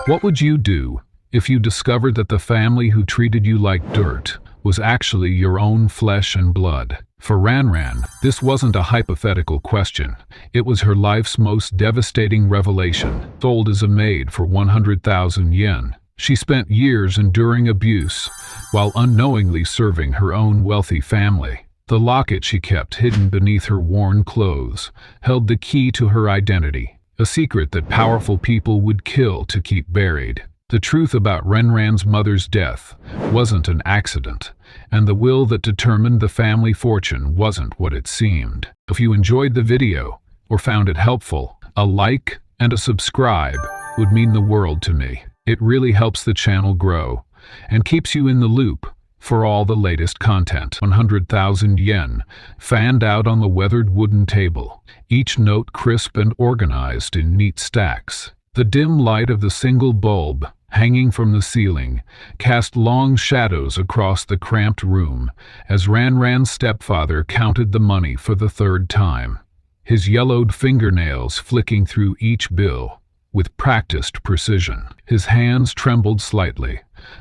What would you do if you discovered that the family who treated you like dirt was actually your own flesh and blood? For Ran, this wasn't a hypothetical question. It was her life's most devastating revelation. Sold as a maid for 100,000 yen, she spent years enduring abuse while unknowingly serving her own wealthy family. The locket she kept hidden beneath her worn clothes held the key to her identity, a secret that powerful people would kill to keep buried. The truth about Renran's mother's death wasn't an accident, and the will that determined the family fortune wasn't what it seemed. If you enjoyed the video or found it helpful, a like and a subscribe would mean the world to me. It really helps the channel grow and keeps you in the loop for all the latest content. 100,000 yen, fanned out on the weathered wooden table, each note crisp and organized in neat stacks. The dim light of the single bulb hanging from the ceiling cast long shadows across the cramped room as Ran's stepfather counted the money for the third time, his yellowed fingernails flicking through each bill with practiced precision. His hands trembled slightly,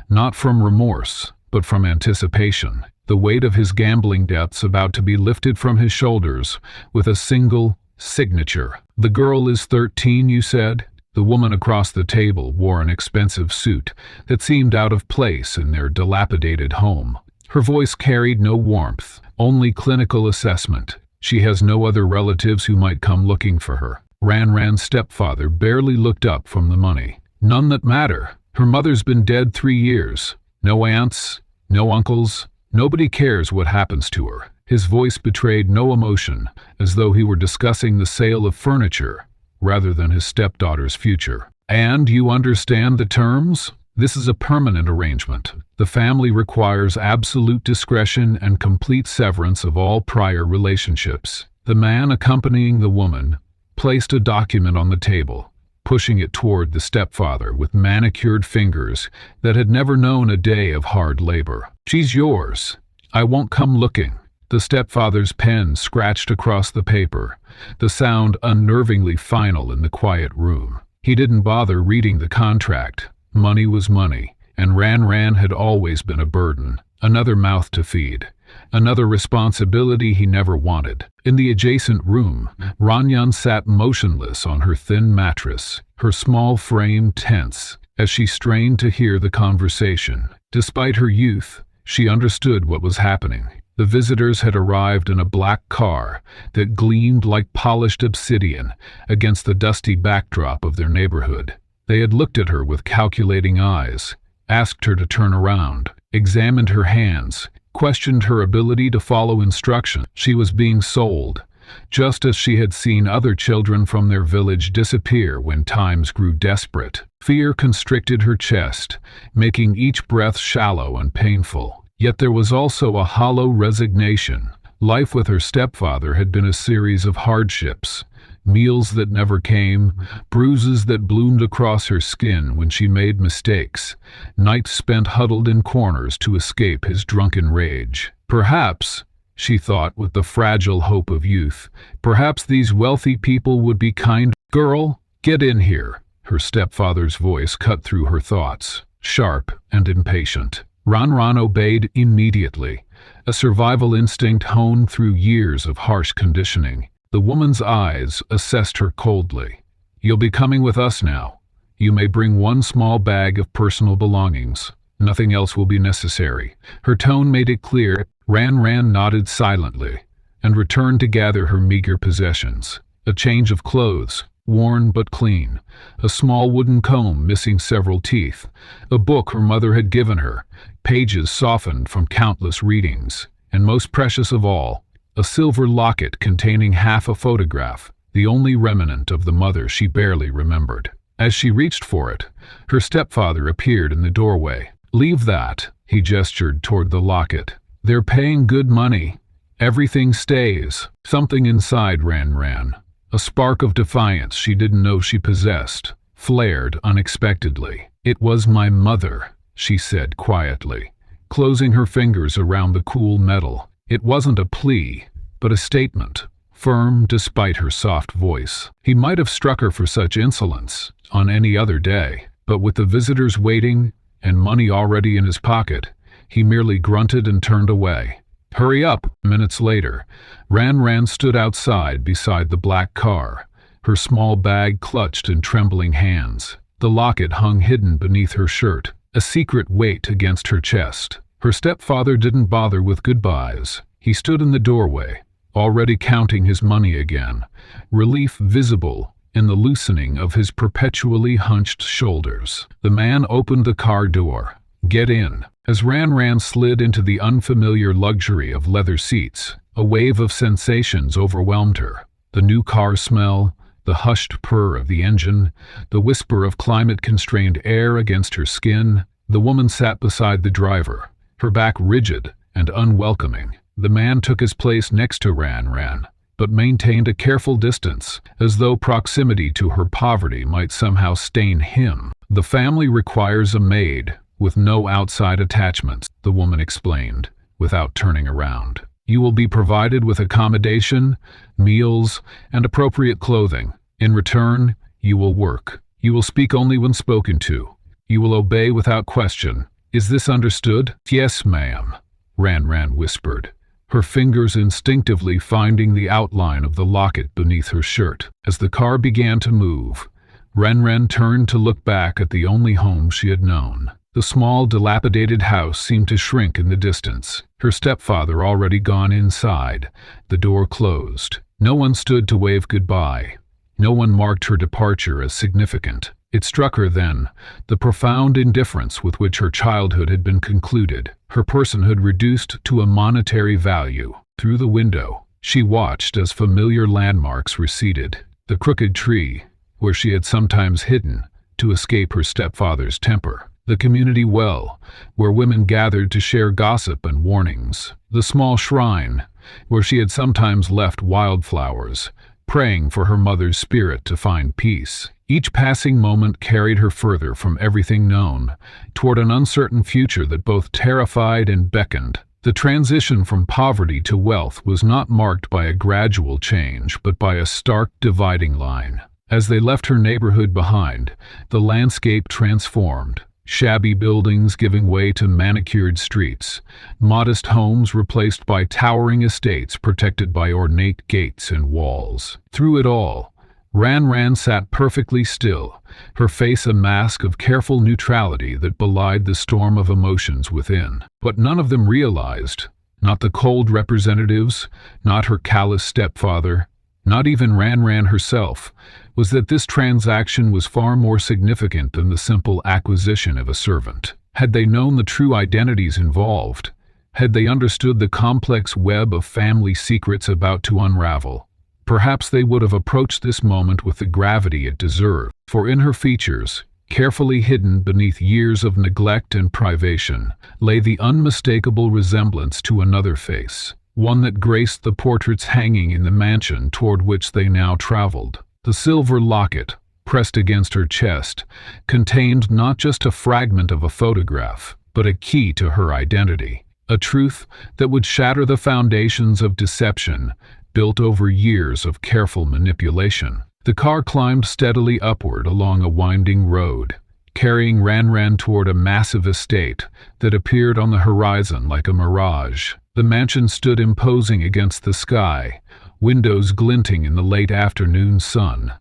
not from remorse, but from anticipation, the weight of his gambling debts about to be lifted from his shoulders with a single signature. "The girl is 13, you said?" The woman across the table wore an expensive suit that seemed out of place in their dilapidated home. Her voice carried no warmth, only clinical assessment. "She has no other relatives who might come looking for her." Ran's stepfather barely looked up from the money. "None that matter. Her mother's been dead 3 years. No aunts, no uncles. Nobody cares what happens to her." His voice betrayed no emotion, as though he were discussing the sale of furniture rather than his stepdaughter's future. "And you understand the terms? This is a permanent arrangement. The family requires absolute discretion and complete severance of all prior relationships." The man accompanying the woman placed a document on the table, pushing it toward the stepfather with manicured fingers that had never known a day of hard labor. "She's yours. I won't come looking." The stepfather's pen scratched across the paper, the sound unnervingly final in the quiet room. He didn't bother reading the contract. Money was money, and Ran had always been a burden, another mouth to feed, another responsibility he never wanted. In the adjacent room, Ranyan sat motionless on her thin mattress, her small frame tense as she strained to hear the conversation. Despite her youth, she understood what was happening. The visitors had arrived in a black car that gleamed like polished obsidian against the dusty backdrop of their neighborhood. They had looked at her with calculating eyes, asked her to turn around, examined her hands, questioned her ability to follow instruction. She was being sold, just as she had seen other children from their village disappear when times grew desperate. Fear constricted her chest, making each breath shallow and painful. Yet there was also a hollow resignation. Life with her stepfather had been a series of hardships, meals that never came, bruises that bloomed across her skin when she made mistakes, nights spent huddled in corners to escape his drunken rage. Perhaps, she thought with the fragile hope of youth, perhaps these wealthy people would be kind. "Girl, get in here." Her stepfather's voice cut through her thoughts, sharp and impatient. Ran obeyed immediately, a survival instinct honed through years of harsh conditioning. The woman's eyes assessed her coldly. "You'll be coming with us now. You may bring one small bag of personal belongings. Nothing else will be necessary." Her tone made it clear. Ran nodded silently and returned to gather her meager possessions. A change of clothes, worn but clean, a small wooden comb missing several teeth, a book her mother had given her, pages softened from countless readings, and most precious of all, a silver locket containing half a photograph, the only remnant of the mother she barely remembered. As she reached for it, her stepfather appeared in the doorway. "Leave that," he gestured toward the locket. "They're paying good money. Everything stays." Something inside Ran, a spark of defiance she didn't know she possessed, flared unexpectedly. "It was my mother," she said quietly, closing her fingers around the cool metal. It wasn't a plea, but a statement, firm despite her soft voice. He might have struck her for such insolence on any other day, But with the visitors waiting and money already in his pocket, he merely grunted and turned away. "Hurry up!" Minutes later, Ran stood outside beside the black car, her small bag clutched in trembling hands. The locket hung hidden beneath her shirt, a secret weight against her chest. Her stepfather didn't bother with goodbyes. He stood in the doorway, already counting his money again, relief visible in the loosening of his perpetually hunched shoulders. The man opened the car door. "Get in." As Ran slid into the unfamiliar luxury of leather seats, a wave of sensations overwhelmed her. The new car smell, the hushed purr of the engine, the whisper of climate-constrained air against her skin. The woman sat beside the driver, her back rigid and unwelcoming. The man took his place next to Ran, but maintained a careful distance, as though proximity to her poverty might somehow stain him. "The family requires a maid, with no outside attachments," the woman explained, without turning around. "You will be provided with accommodation, meals, and appropriate clothing. In return, you will work. You will speak only when spoken to. You will obey without question. Is this understood?" "Yes, ma'am," Ran whispered, her fingers instinctively finding the outline of the locket beneath her shirt. As the car began to move, Ran turned to look back at the only home she had known. The small, dilapidated house seemed to shrink in the distance, her stepfather already gone inside, the door closed. No one stood to wave goodbye. No one marked her departure as significant. It struck her then, the profound indifference with which her childhood had been concluded, her personhood reduced to a monetary value. Through the window, she watched as familiar landmarks receded. The crooked tree, where she had sometimes hidden to escape her stepfather's temper. The community well, where women gathered to share gossip and warnings. The small shrine, where she had sometimes left wildflowers, praying for her mother's spirit to find peace. Each passing moment carried her further from everything known, toward an uncertain future that both terrified and beckoned. The transition from poverty to wealth was not marked by a gradual change, but by a stark dividing line. As they left her neighborhood behind, the landscape transformed. Shabby buildings giving way to manicured streets, modest homes replaced by towering estates protected by ornate gates and walls. Through it all, Ran sat perfectly still, her face a mask of careful neutrality that belied the storm of emotions within. But none of them realized, not the cold representatives, not her callous stepfather, not even Ran herself, was that this transaction was far more significant than the simple acquisition of a servant. Had they known the true identities involved, had they understood the complex web of family secrets about to unravel, perhaps they would have approached this moment with the gravity it deserved. For in her features, carefully hidden beneath years of neglect and privation, lay the unmistakable resemblance to another face, one that graced the portraits hanging in the mansion toward which they now traveled. The silver locket, pressed against her chest, contained not just a fragment of a photograph, but a key to her identity, a truth that would shatter the foundations of deception built over years of careful manipulation. The car climbed steadily upward along a winding road, carrying Ran toward a massive estate that appeared on the horizon like a mirage. The mansion stood imposing against the sky, windows glinting in the late afternoon sun,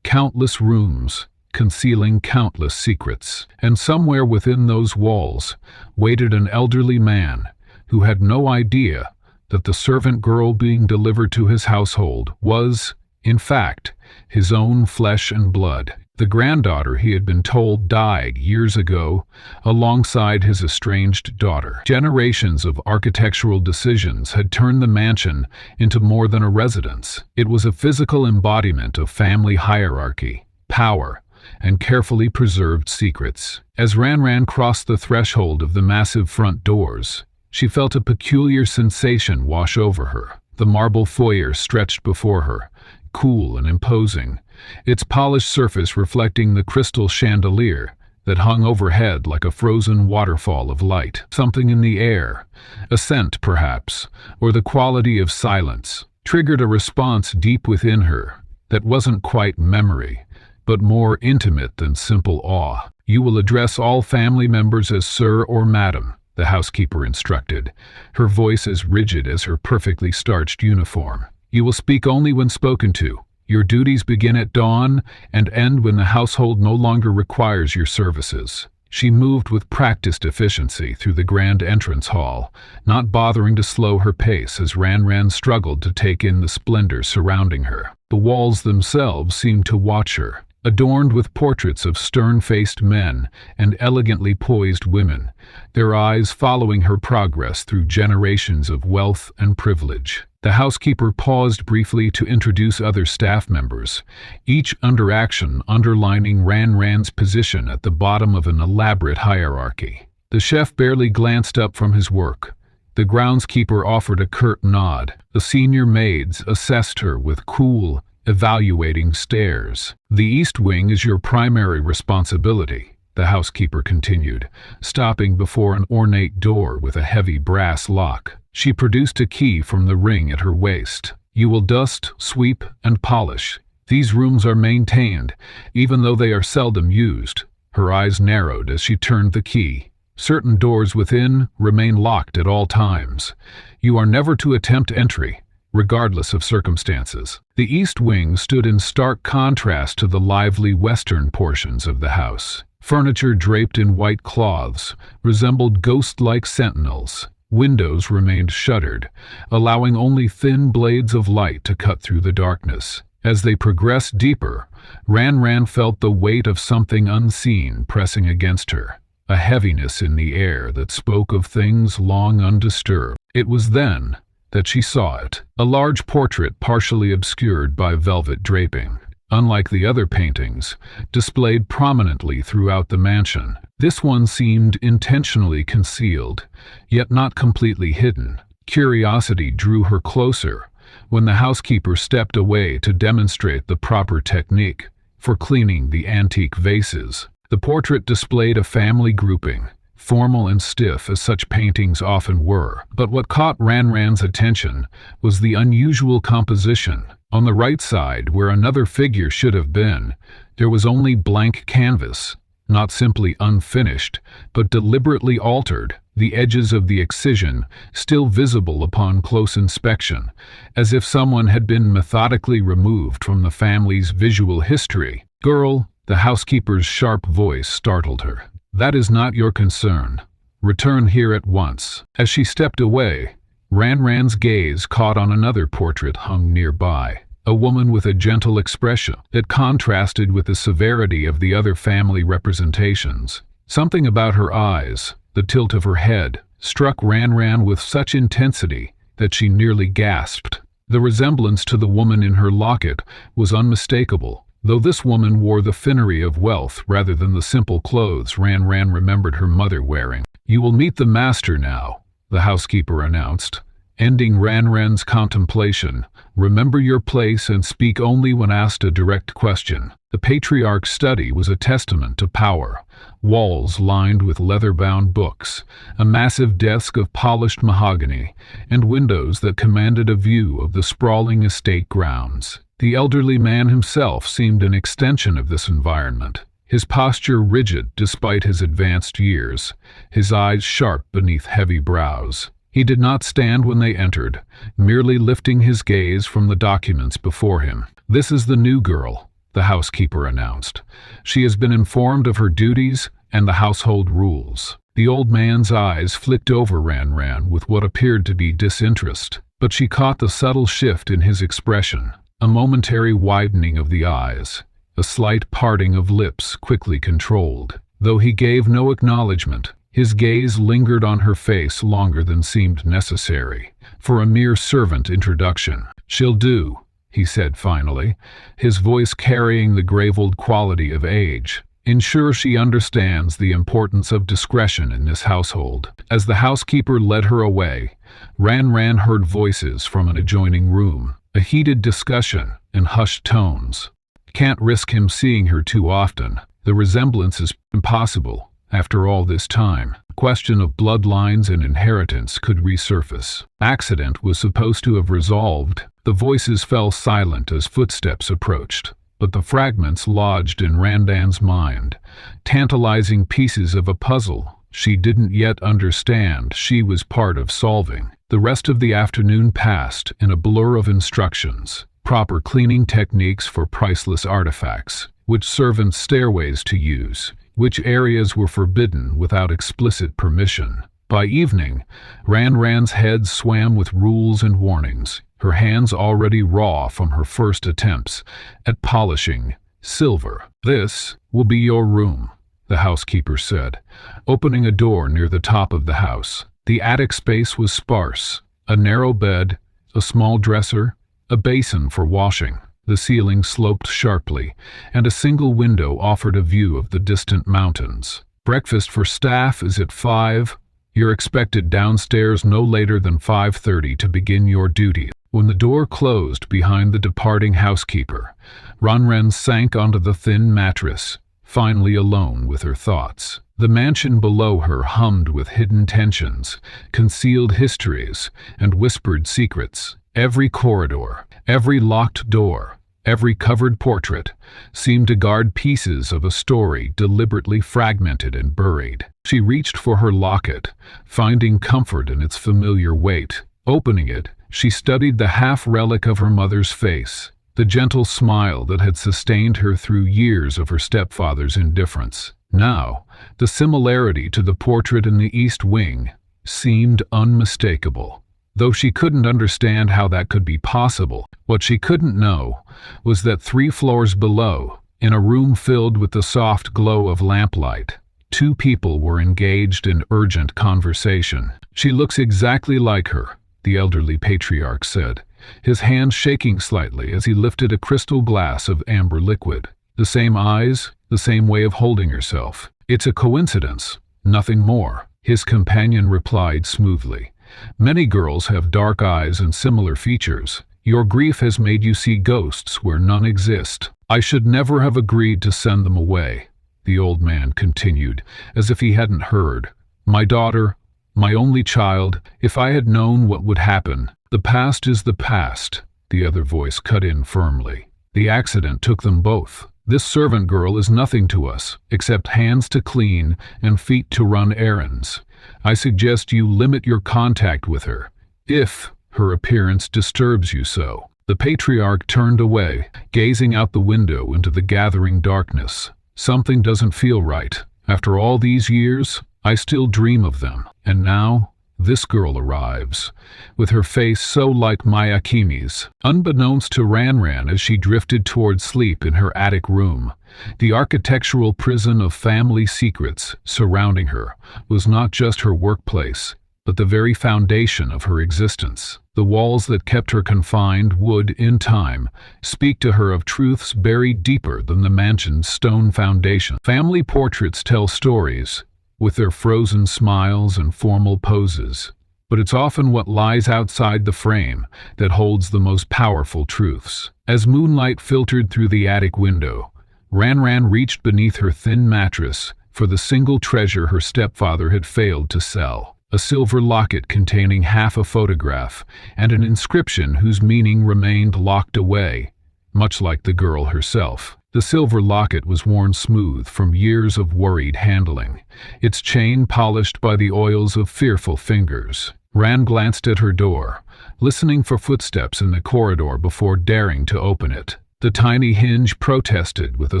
countless rooms concealing countless secrets. And somewhere within those walls waited an elderly man who had no idea that the servant girl being delivered to his household was, in fact, his own flesh and blood. The granddaughter he had been told died years ago alongside his estranged daughter. Generations of architectural decisions had turned the mansion into more than a residence. It was a physical embodiment of family hierarchy, power, and carefully preserved secrets. As Ran crossed the threshold of the massive front doors, she felt a peculiar sensation wash over her. The marble foyer stretched before her, cool and imposing, its polished surface reflecting the crystal chandelier that hung overhead like a frozen waterfall of light. Something in the air, a scent perhaps, or the quality of silence, triggered a response deep within her that wasn't quite memory, but more intimate than simple awe. You will address all family members as sir or madam, the housekeeper instructed, her voice as rigid as her perfectly starched uniform. You will speak only when spoken to. Your duties begin at dawn and end when the household no longer requires your services. She moved with practiced efficiency through the grand entrance hall, not bothering to slow her pace as Ran struggled to take in the splendor surrounding her. The walls themselves seemed to watch her, adorned with portraits of stern-faced men and elegantly poised women, their eyes following her progress through generations of wealth and privilege. The housekeeper paused briefly to introduce other staff members, each interaction underlining Ran's position at the bottom of an elaborate hierarchy. The chef barely glanced up from his work. The groundskeeper offered a curt nod. The senior maids assessed her with cool, evaluating stares. The East Wing is your primary responsibility, the housekeeper continued, stopping before an ornate door with a heavy brass lock. She produced a key from the ring at her waist. You will dust, sweep, and polish. These rooms are maintained, even though they are seldom used. Her eyes narrowed as she turned the key. Certain doors within remain locked at all times. You are never to attempt entry, regardless of circumstances. The East Wing stood in stark contrast to the lively western portions of the house. Furniture draped in white cloths resembled ghost-like sentinels. Windows remained shuttered, allowing only thin blades of light to cut through the darkness. As they progressed deeper, Ran felt the weight of something unseen pressing against her, a heaviness in the air that spoke of things long undisturbed. It was then that she saw it, a large portrait partially obscured by velvet draping. Unlike the other paintings, displayed prominently throughout the mansion, this one seemed intentionally concealed, yet not completely hidden. Curiosity drew her closer when the housekeeper stepped away to demonstrate the proper technique for cleaning the antique vases. The portrait displayed a family grouping, formal and stiff as such paintings often were. But what caught Ran's attention was the unusual composition. On the right side, where another figure should have been, there was only blank canvas, not simply unfinished, but deliberately altered, the edges of the excision still visible upon close inspection, as if someone had been methodically removed from the family's visual history. "Girl," the housekeeper's sharp voice startled her. "That is not your concern. Return here at once." As she stepped away, Ran's gaze caught on another portrait hung nearby, a woman with a gentle expression that contrasted with the severity of the other family representations. Something about her eyes, the tilt of her head, struck Ran with such intensity that she nearly gasped. The resemblance to the woman in her locket was unmistakable, though this woman wore the finery of wealth rather than the simple clothes Ran remembered her mother wearing. "You will meet the master now," the housekeeper announced, ending Ran's contemplation. "Remember your place and speak only when asked a direct question." The patriarch's study was a testament to power. Walls lined with leather-bound books, a massive desk of polished mahogany, and windows that commanded a view of the sprawling estate grounds. The elderly man himself seemed an extension of this environment, his posture rigid despite his advanced years, his eyes sharp beneath heavy brows. He did not stand when they entered, merely lifting his gaze from the documents before him. "This is the new girl," the housekeeper announced. "She has been informed of her duties and the household rules." The old man's eyes flicked over Ran with what appeared to be disinterest, but she caught the subtle shift in his expression, a momentary widening of the eyes, a slight parting of lips quickly controlled. Though he gave no acknowledgement, his gaze lingered on her face longer than seemed necessary for a mere servant introduction. "She'll do," he said finally, his voice carrying the graveled quality of age. "Ensure she understands the importance of discretion in this household." As the housekeeper led her away, Ran heard voices from an adjoining room, a heated discussion in hushed tones. "Can't risk him seeing her too often. The resemblance is impossible. After all this time, the question of bloodlines and inheritance could resurface. Accident was supposed to have resolved." The voices fell silent as footsteps approached. but the fragments lodged in Randan's mind, tantalizing pieces of a puzzle she didn't yet understand she was part of solving. The rest of the afternoon passed in a blur of instructions, proper cleaning techniques for priceless artifacts, which servants' stairways to use, which areas were forbidden without explicit permission. By evening, Ranran's head swam with rules and warnings, her hands already raw from her first attempts at polishing silver. "This will be your room," the housekeeper said, opening a door near the top of the house. The attic space was sparse: a narrow bed, a small dresser, a basin for washing. The ceiling sloped sharply, and a single window offered a view of the distant mountains. "Breakfast for staff is at 5. You're expected downstairs no later than 5:30 to begin your duties." When the door closed behind the departing housekeeper, Ranran sank onto the thin mattress, finally alone with her thoughts. The mansion below her hummed with hidden tensions, concealed histories, and whispered secrets. Every corridor, every locked door, every covered portrait seemed to guard pieces of a story deliberately fragmented and buried. She reached for her locket, finding comfort in its familiar weight. Opening it, she studied the half-relic of her mother's face, the gentle smile that had sustained her through years of her stepfather's indifference. Now, the similarity to the portrait in the East Wing seemed unmistakable. Though she couldn't understand how that could be possible, what she couldn't know was that 3 floors below, in a room filled with the soft glow of lamplight, 2 people were engaged in urgent conversation. "She looks exactly like her," the elderly patriarch said, his hand shaking slightly as he lifted a crystal glass of amber liquid. "The same eyes, the same way of holding herself. It's a coincidence, nothing more," his companion replied smoothly. "Many girls have dark eyes and similar features. Your grief has made you see ghosts where none exist. I should never have agreed to send them away," the old man continued, as if he hadn't heard. "My daughter, my only child, if I had known what would happen." "The past is the past," the other voice cut in firmly. "The accident took them both. This servant girl is nothing to us, except hands to clean and feet to run errands. I suggest you limit your contact with her, if her appearance disturbs you so." The patriarch turned away, gazing out the window into the gathering darkness. "Something doesn't feel right. After all these years, I still dream of them. And now, this girl arrives, with her face so like Mayakimi's." Unbeknownst to Ranran as she drifted toward sleep in her attic room, the architectural prison of family secrets surrounding her was not just her workplace, but the very foundation of her existence. The walls that kept her confined would, in time, speak to her of truths buried deeper than the mansion's stone foundation. Family portraits tell stories, with their frozen smiles and formal poses, but it's often what lies outside the frame that holds the most powerful truths. As moonlight filtered through the attic window, Ranran reached beneath her thin mattress for the single treasure her stepfather had failed to sell: a silver locket containing half a photograph and an inscription whose meaning remained locked away, much like the girl herself. The silver locket was worn smooth from years of worried handling, its chain polished by the oils of fearful fingers. Ran glanced at her door, listening for footsteps in the corridor before daring to open it. The tiny hinge protested with a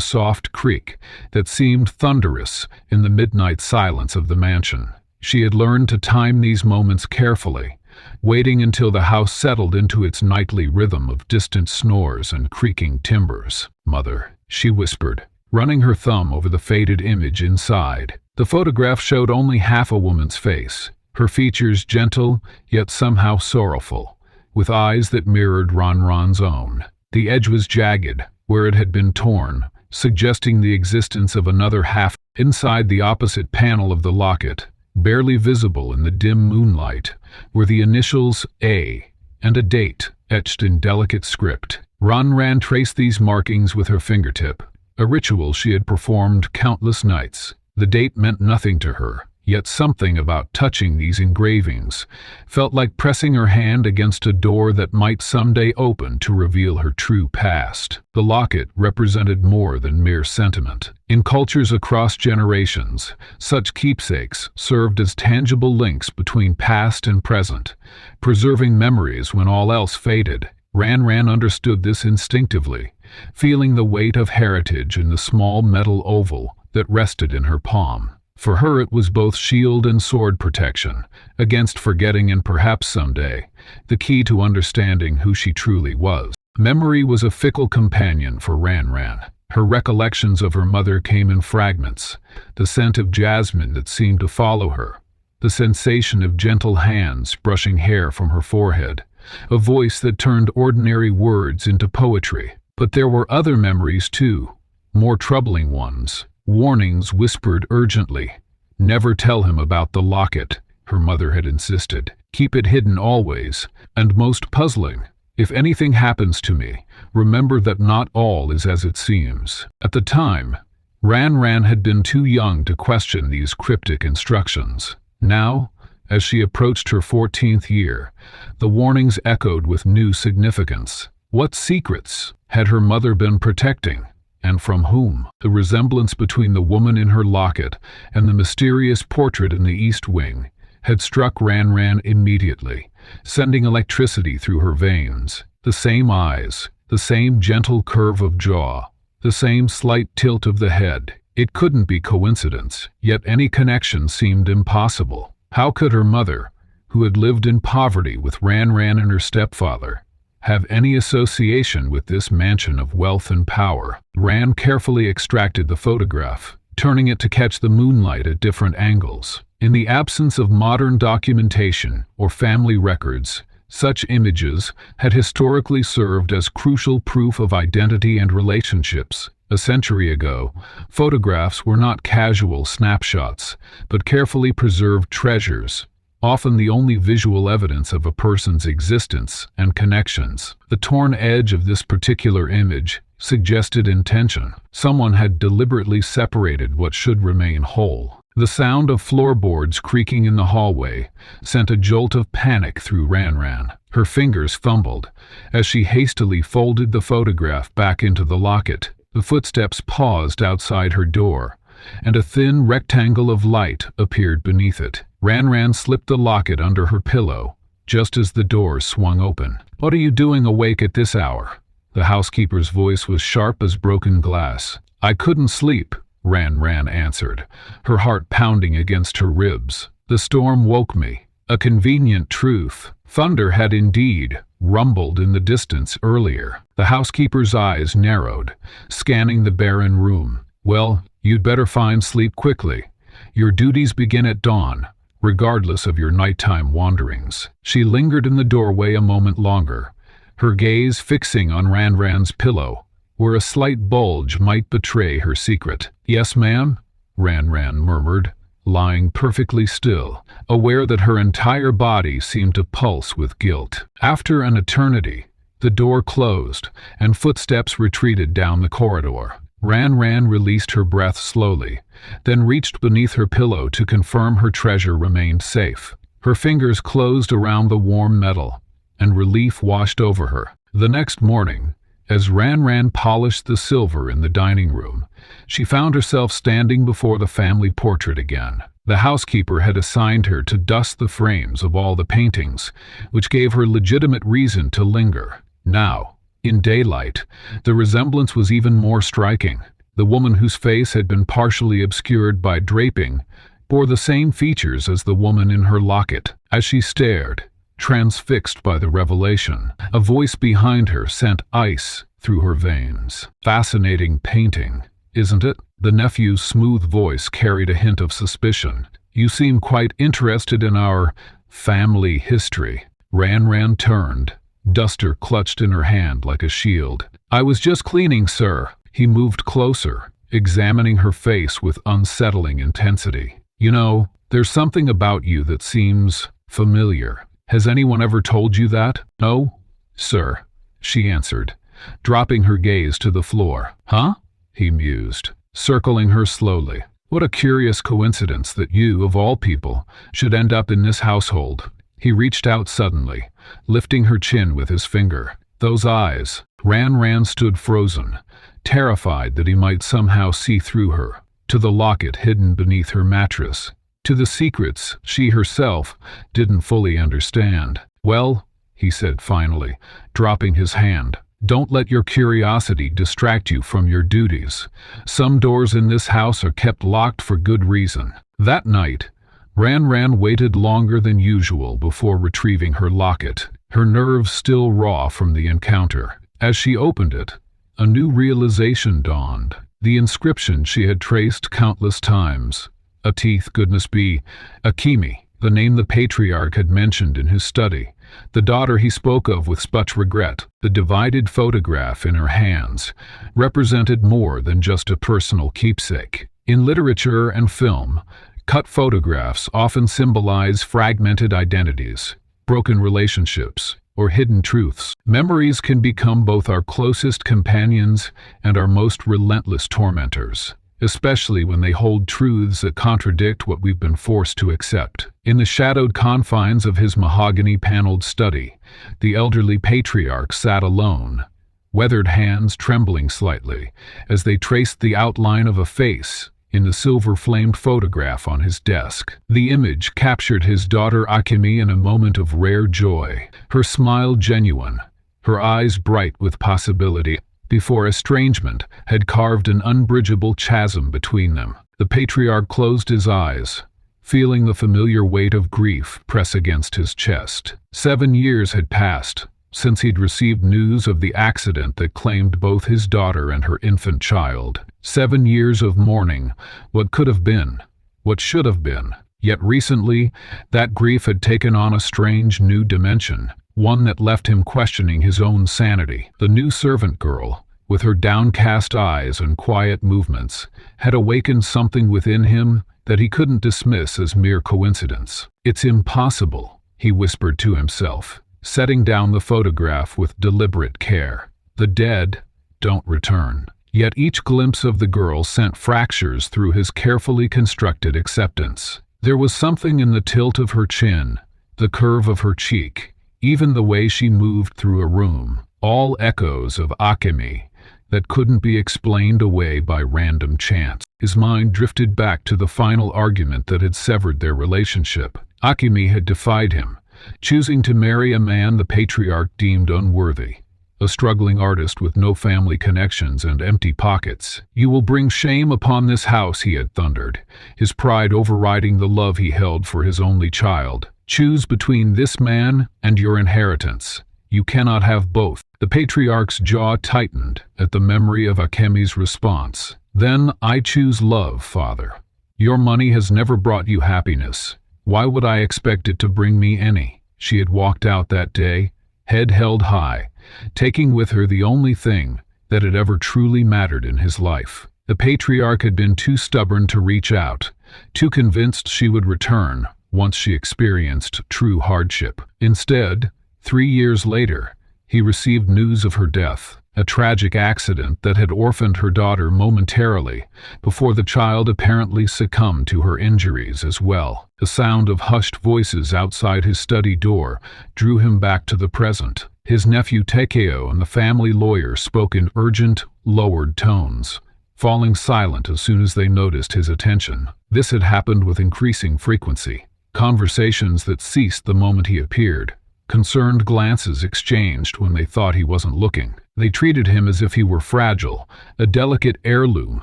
soft creak that seemed thunderous in the midnight silence of the mansion. She had learned to time these moments carefully, waiting until the house settled into its nightly rhythm of distant snores and creaking timbers. "Mother," she whispered, running her thumb over the faded image inside. The photograph showed only half a woman's face, her features gentle yet somehow sorrowful, with eyes that mirrored Ranran's own. The edge was jagged, where it had been torn, suggesting the existence of another half. Inside the opposite panel of the locket, barely visible in the dim moonlight, were the initials A and a date etched in delicate script. Ranran traced these markings with her fingertip, a ritual she had performed countless nights. The date meant nothing to her, Yet something about touching these engravings felt like pressing her hand against a door that might someday open to reveal her true past. The locket represented more than mere sentiment. In cultures across generations, such keepsakes served as tangible links between past and present, preserving memories when all else faded. Ran understood this instinctively, feeling the weight of heritage in the small metal oval that rested in her palm. For her it was both shield and sword protection, against forgetting and perhaps someday, the key to understanding who she truly was. Memory was a fickle companion for Ran. Her recollections of her mother came in fragments, the scent of jasmine that seemed to follow her, the sensation of gentle hands brushing hair from her forehead, a voice that turned ordinary words into poetry. But there were other memories too, more troubling ones. Warnings whispered urgently. Never tell him about the locket, her mother had insisted. Keep it hidden always, and most puzzling, if anything happens to me, remember that not all is as it seems. At the time, Ran had been too young to question these cryptic instructions. Now, as she approached her 14th year, the warnings echoed with new significance. What secrets had her mother been protecting? And from whom? The resemblance between the woman in her locket and the mysterious portrait in the East Wing had struck Ran immediately, sending electricity through her veins. The same eyes, the same gentle curve of jaw, the same slight tilt of the head. It couldn't be coincidence, yet any connection seemed impossible. How could her mother, who had lived in poverty with Ran and her stepfather, have any association with this mansion of wealth and power? Ran carefully extracted the photograph, turning it to catch the moonlight at different angles. In the absence of modern documentation or family records, such images had historically served as crucial proof of identity and relationships. A century ago, photographs were not casual snapshots, but carefully preserved treasures, often the only visual evidence of a person's existence and connections. The torn edge of this particular image suggested intention. Someone had deliberately separated what should remain whole. The sound of floorboards creaking in the hallway sent a jolt of panic through Ran. Her fingers fumbled as she hastily folded the photograph back into the locket. The footsteps paused outside her door, and a thin rectangle of light appeared beneath it. Ran slipped the locket under her pillow, just as the door swung open. "What are you doing awake at this hour?" The housekeeper's voice was sharp as broken glass. "I couldn't sleep," Ran answered, her heart pounding against her ribs. "The storm woke me." A convenient truth. Thunder had indeed rumbled in the distance earlier. The housekeeper's eyes narrowed, scanning the barren room. "Well, you'd better find sleep quickly. Your duties begin at dawn, regardless of your nighttime wanderings." She lingered in the doorway a moment longer, her gaze fixing on Ran's pillow, where a slight bulge might betray her secret. "Yes, ma'am," Ran murmured, lying perfectly still, aware that her entire body seemed to pulse with guilt. After an eternity, the door closed, and footsteps retreated down the corridor. Ran released her breath slowly, then reached beneath her pillow to confirm her treasure remained safe. Her fingers closed around the warm metal, and relief washed over her. The next morning, as Ran polished the silver in the dining room, she found herself standing before the family portrait again. The housekeeper had assigned her to dust the frames of all the paintings, which gave her legitimate reason to linger. Now, in daylight, the resemblance was even more striking. The woman whose face had been partially obscured by draping bore the same features as the woman in her locket. As she stared, transfixed by the revelation, a voice behind her sent ice through her veins. "Fascinating painting, isn't it?" The nephew's smooth voice carried a hint of suspicion. "You seem quite interested in our family history." Ran turned, duster clutched in her hand like a shield. "I was just cleaning, sir." He moved closer, examining her face with unsettling intensity. "You know, there's something about you that seems familiar. Has anyone ever told you that?" "No, sir," she answered, dropping her gaze to the floor. "Huh?" he mused, circling her slowly. What a curious coincidence that you, of all people, should end up in this household. He reached out suddenly, lifting her chin with his finger. Those eyes. Ran stood frozen, terrified that he might somehow see through her, to the locket hidden beneath her mattress, to the secrets she herself didn't fully understand. Well, he said finally, dropping his hand, don't let your curiosity distract you from your duties. Some doors in this house are kept locked for good reason. That night, Ran waited longer than usual before retrieving her locket, her nerves still raw from the encounter. As she opened it, a new realization dawned. The inscription she had traced countless times. Atith, goodness be, Akimi, the name the patriarch had mentioned in his study. The daughter he spoke of with such regret. The divided photograph in her hands represented more than just a personal keepsake. In literature and film, cut photographs often symbolize fragmented identities, broken relationships, or hidden truths. Memories can become both our closest companions and our most relentless tormentors, especially when they hold truths that contradict what we've been forced to accept. In the shadowed confines of his mahogany-paneled study, the elderly patriarch sat alone, weathered hands trembling slightly as they traced the outline of a face in the silver-flamed photograph on his desk. The image captured his daughter Akemi in a moment of rare joy, her smile genuine, her eyes bright with possibility, before estrangement had carved an unbridgeable chasm between them. The patriarch closed his eyes, feeling the familiar weight of grief press against his chest. 7 years had passed since he'd received news of the accident that claimed both his daughter and her infant child. 7 years of mourning, what could have been, what should have been. Yet recently, that grief had taken on a strange new dimension, one that left him questioning his own sanity. The new servant girl, with her downcast eyes and quiet movements, had awakened something within him that he couldn't dismiss as mere coincidence. It's impossible, he whispered to himself, setting down the photograph with deliberate care. The dead don't return. Yet each glimpse of the girl sent fractures through his carefully constructed acceptance. There was something in the tilt of her chin, the curve of her cheek, even the way she moved through a room, all echoes of Akemi that couldn't be explained away by random chance. His mind drifted back to the final argument that had severed their relationship. Akemi had defied him, choosing to marry a man the patriarch deemed unworthy, a struggling artist with no family connections and empty pockets. You will bring shame upon this house, he had thundered, his pride overriding the love he held for his only child. Choose between this man and your inheritance. You cannot have both. The patriarch's jaw tightened at the memory of Akemi's response. Then I choose love, father. Your money has never brought you happiness. Why would I expect it to bring me any? She had walked out that day, head held high, taking with her the only thing that had ever truly mattered in his life. The patriarch had been too stubborn to reach out, too convinced she would return once she experienced true hardship. Instead, 3 years later, he received news of her death, a tragic accident that had orphaned her daughter momentarily before the child apparently succumbed to her injuries as well. The sound of hushed voices outside his study door drew him back to the present. His nephew Takeo and the family lawyer spoke in urgent, lowered tones, falling silent as soon as they noticed his attention. This had happened with increasing frequency. Conversations that ceased the moment he appeared. Concerned glances exchanged when they thought he wasn't looking. They treated him as if he were fragile, a delicate heirloom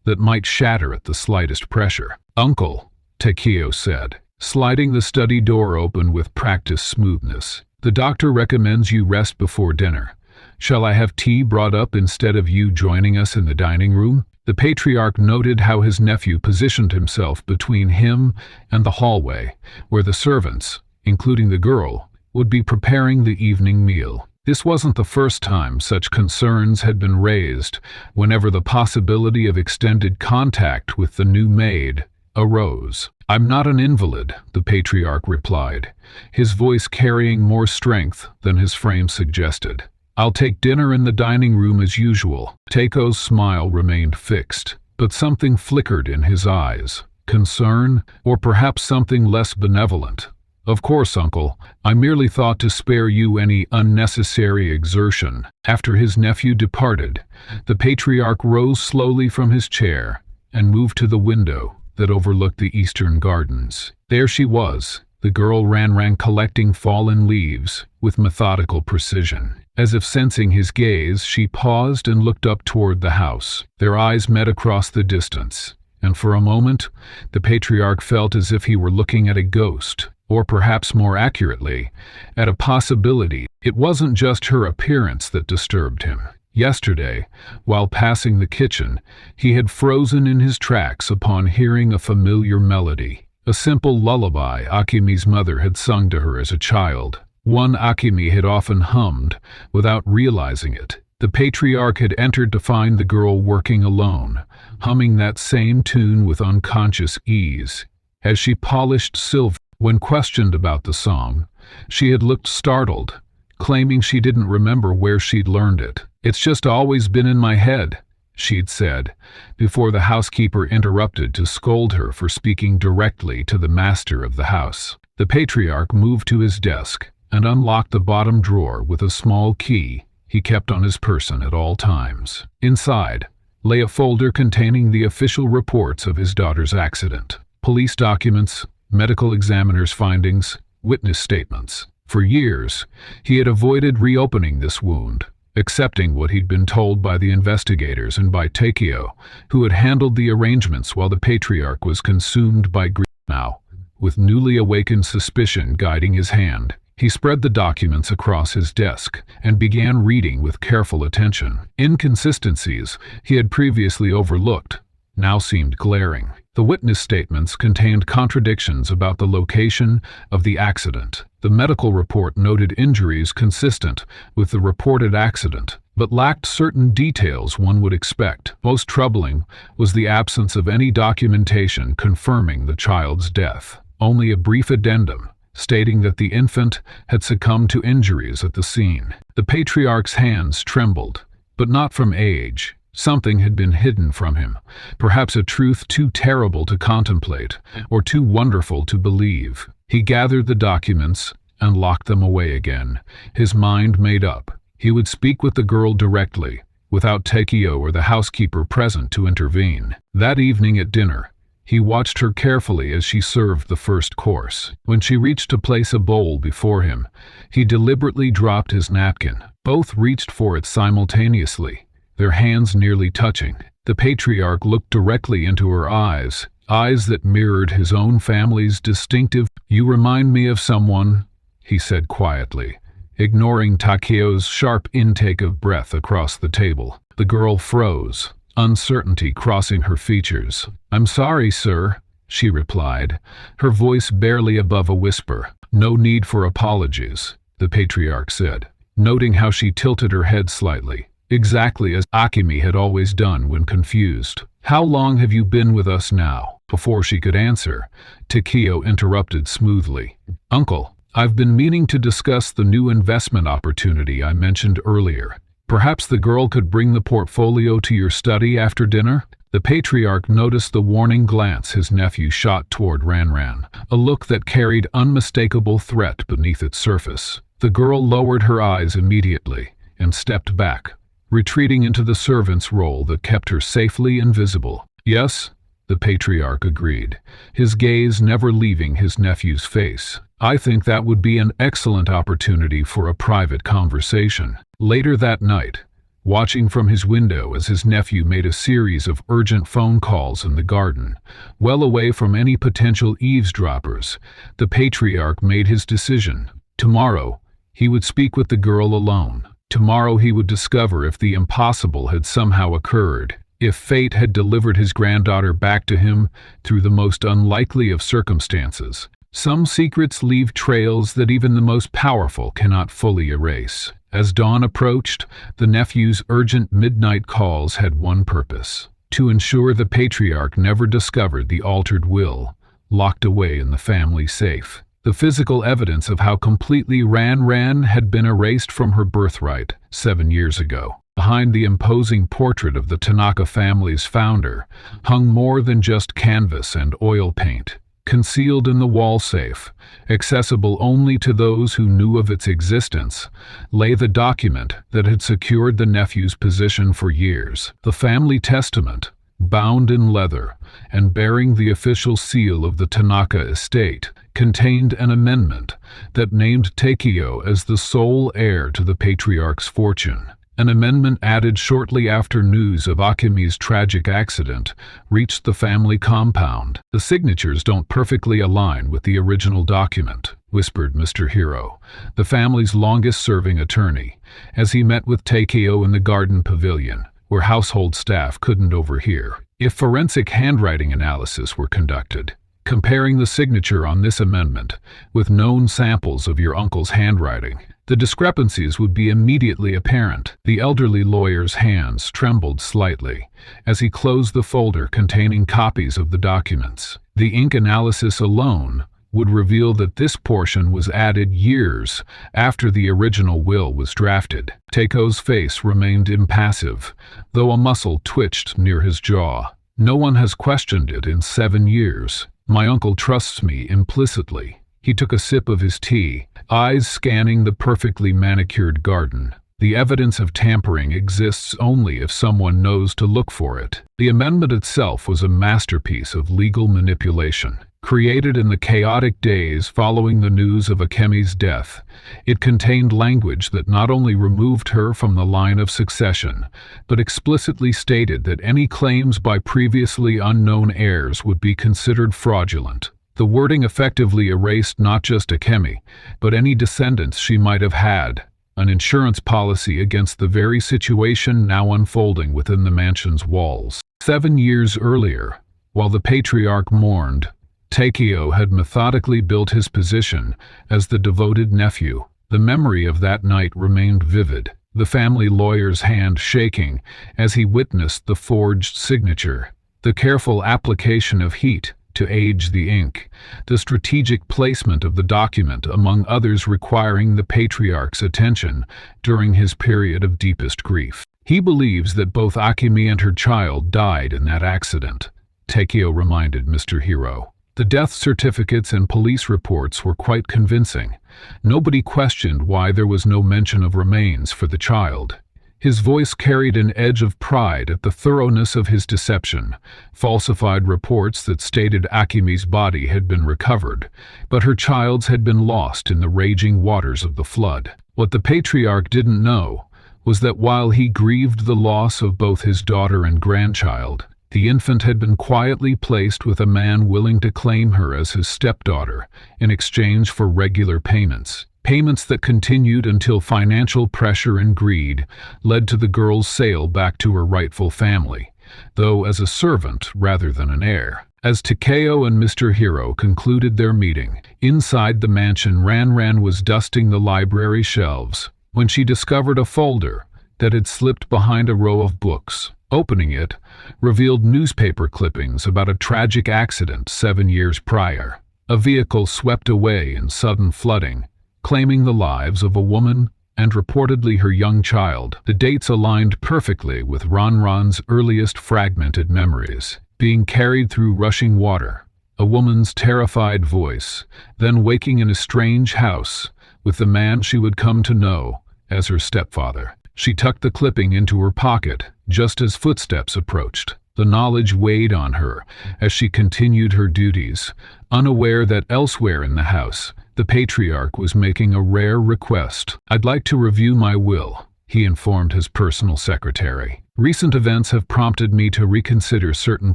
that might shatter at the slightest pressure. Uncle, Takeo said, sliding the study door open with practiced smoothness. The doctor recommends you rest before dinner. Shall I have tea brought up instead of you joining us in the dining room? The patriarch noted how his nephew positioned himself between him and the hallway, where the servants, including the girl, would be preparing the evening meal. This wasn't the first time such concerns had been raised whenever the possibility of extended contact with the new maid arose. I'm not an invalid, the patriarch replied, his voice carrying more strength than his frame suggested. I'll take dinner in the dining room as usual. Takeo's smile remained fixed, but something flickered in his eyes. Concern, or perhaps something less benevolent. "Of course, uncle. I merely thought to spare you any unnecessary exertion." After his nephew departed, the patriarch rose slowly from his chair and moved to the window that overlooked the eastern gardens. There she was, the girl ran collecting fallen leaves with methodical precision. As if sensing his gaze, she paused and looked up toward the house. Their eyes met across the distance, and for a moment, the patriarch felt as if he were looking at a ghost, or perhaps more accurately, at a possibility. It wasn't just her appearance that disturbed him. Yesterday, while passing the kitchen, he had frozen in his tracks upon hearing a familiar melody, a simple lullaby Akimi's mother had sung to her as a child. One Akimi had often hummed without realizing it. The patriarch had entered to find the girl working alone, humming that same tune with unconscious ease. As she polished silver, when questioned about the song, she had looked startled, claiming she didn't remember where she'd learned it. "It's just always been in my head," she'd said, before the housekeeper interrupted to scold her for speaking directly to the master of the house. The patriarch moved to his desk and unlocked the bottom drawer with a small key he kept on his person at all times. Inside lay a folder containing the official reports of his daughter's accident, police documents, medical examiner's findings, witness statements. For years, he had avoided reopening this wound, accepting what he'd been told by the investigators and by Takeo, who had handled the arrangements while the patriarch was consumed by grief. Now, with newly awakened suspicion guiding his hand, he spread the documents across his desk and began reading with careful attention. Inconsistencies he had previously overlooked now seemed glaring. The witness statements contained contradictions about the location of the accident. The medical report noted injuries consistent with the reported accident, but lacked certain details one would expect. Most troubling was the absence of any documentation confirming the child's death. Only a brief addendum stating that the infant had succumbed to injuries at the scene. The patriarch's hands trembled, but not from age. Something had been hidden from him, perhaps a truth too terrible to contemplate, or too wonderful to believe. He gathered the documents and locked them away again, his mind made up. He would speak with the girl directly, without Takeo or the housekeeper present to intervene. That evening at dinner, he watched her carefully as she served the first course. When she reached to place a bowl before him, he deliberately dropped his napkin. Both reached for it simultaneously, their hands nearly touching. The patriarch looked directly into her eyes, eyes that mirrored his own family's distinctive. "You remind me of someone," he said quietly, ignoring Takeo's sharp intake of breath across the table. The girl froze, uncertainty crossing her features. "I'm sorry, sir," she replied, her voice barely above a whisper. "No need for apologies," the patriarch said, noting how she tilted her head slightly, exactly as Akimi had always done when confused. "How long have you been with us now?" Before she could answer, Takeo interrupted smoothly. "Uncle, I've been meaning to discuss the new investment opportunity I mentioned earlier. Perhaps the girl could bring the portfolio to your study after dinner?" The patriarch noticed the warning glance his nephew shot toward Ranran, a look that carried unmistakable threat beneath its surface. The girl lowered her eyes immediately and stepped back, retreating into the servant's role that kept her safely invisible. "Yes," the patriarch agreed, his gaze never leaving his nephew's face. "I think that would be an excellent opportunity for a private conversation." Later that night, watching from his window as his nephew made a series of urgent phone calls in the garden, well away from any potential eavesdroppers, the patriarch made his decision. Tomorrow, he would speak with the girl alone. Tomorrow he would discover if the impossible had somehow occurred, if fate had delivered his granddaughter back to him through the most unlikely of circumstances. Some secrets leave trails that even the most powerful cannot fully erase. As dawn approached, the nephew's urgent midnight calls had one purpose: to ensure the patriarch never discovered the altered will, locked away in the family safe. The physical evidence of how completely Ranran had been erased from her birthright 7 years ago. Behind the imposing portrait of the Tanaka family's founder hung more than just canvas and oil paint. Concealed in the wall safe, accessible only to those who knew of its existence, lay the document that had secured the nephew's position for years. The family testament, bound in leather and bearing the official seal of the Tanaka estate, contained an amendment that named Takeo as the sole heir to the patriarch's fortune. An amendment added shortly after news of Akemi's tragic accident reached the family compound. "The signatures don't perfectly align with the original document," whispered Mr. Hiro, the family's longest-serving attorney, as he met with Takeo in the garden pavilion, where household staff couldn't overhear. If forensic handwriting analysis were conducted, comparing the signature on this amendment with known samples of your uncle's handwriting, the discrepancies would be immediately apparent. The elderly lawyer's hands trembled slightly as he closed the folder containing copies of the documents. The ink analysis alone would reveal that this portion was added years after the original will was drafted. Takeo's face remained impassive, though a muscle twitched near his jaw. "No one has questioned it in 7 years. My uncle trusts me implicitly." He took a sip of his tea, eyes scanning the perfectly manicured garden. "The evidence of tampering exists only if someone knows to look for it." The amendment itself was a masterpiece of legal manipulation. Created in the chaotic days following the news of Akemi's death, it contained language that not only removed her from the line of succession, but explicitly stated that any claims by previously unknown heirs would be considered fraudulent. The wording effectively erased not just Akemi, but any descendants she might have had, an insurance policy against the very situation now unfolding within the mansion's walls. 7 years earlier, while the patriarch mourned, Takeo had methodically built his position as the devoted nephew. The memory of that night remained vivid, the family lawyer's hand shaking as he witnessed the forged signature, the careful application of heat to age the ink, the strategic placement of the document among others requiring the patriarch's attention during his period of deepest grief. "He believes that both Akemi and her child died in that accident," Takeo reminded Mr. Hiro. The death certificates and police reports were quite convincing. Nobody questioned why there was no mention of remains for the child. His voice carried an edge of pride at the thoroughness of his deception. Falsified reports that stated Akemi's body had been recovered, but her child's had been lost in the raging waters of the flood. What the patriarch didn't know was that while he grieved the loss of both his daughter and grandchild, the infant had been quietly placed with a man willing to claim her as his stepdaughter in exchange for regular payments. Payments that continued until financial pressure and greed led to the girl's sale back to her rightful family, though as a servant rather than an heir. As Takeo and Mr. Hiro concluded their meeting, inside the mansion, Ranran was dusting the library shelves when she discovered a folder that had slipped behind a row of books. Opening it revealed newspaper clippings about a tragic accident 7 years prior. A vehicle swept away in sudden flooding, claiming the lives of a woman and reportedly her young child. The dates aligned perfectly with Ranran's earliest fragmented memories, being carried through rushing water, a woman's terrified voice, then waking in a strange house with the man she would come to know as her stepfather. She tucked the clipping into her pocket just as footsteps approached. The knowledge weighed on her as she continued her duties, unaware that elsewhere in the house, the patriarch was making a rare request. "I'd like to review my will," he informed his personal secretary. "Recent events have prompted me to reconsider certain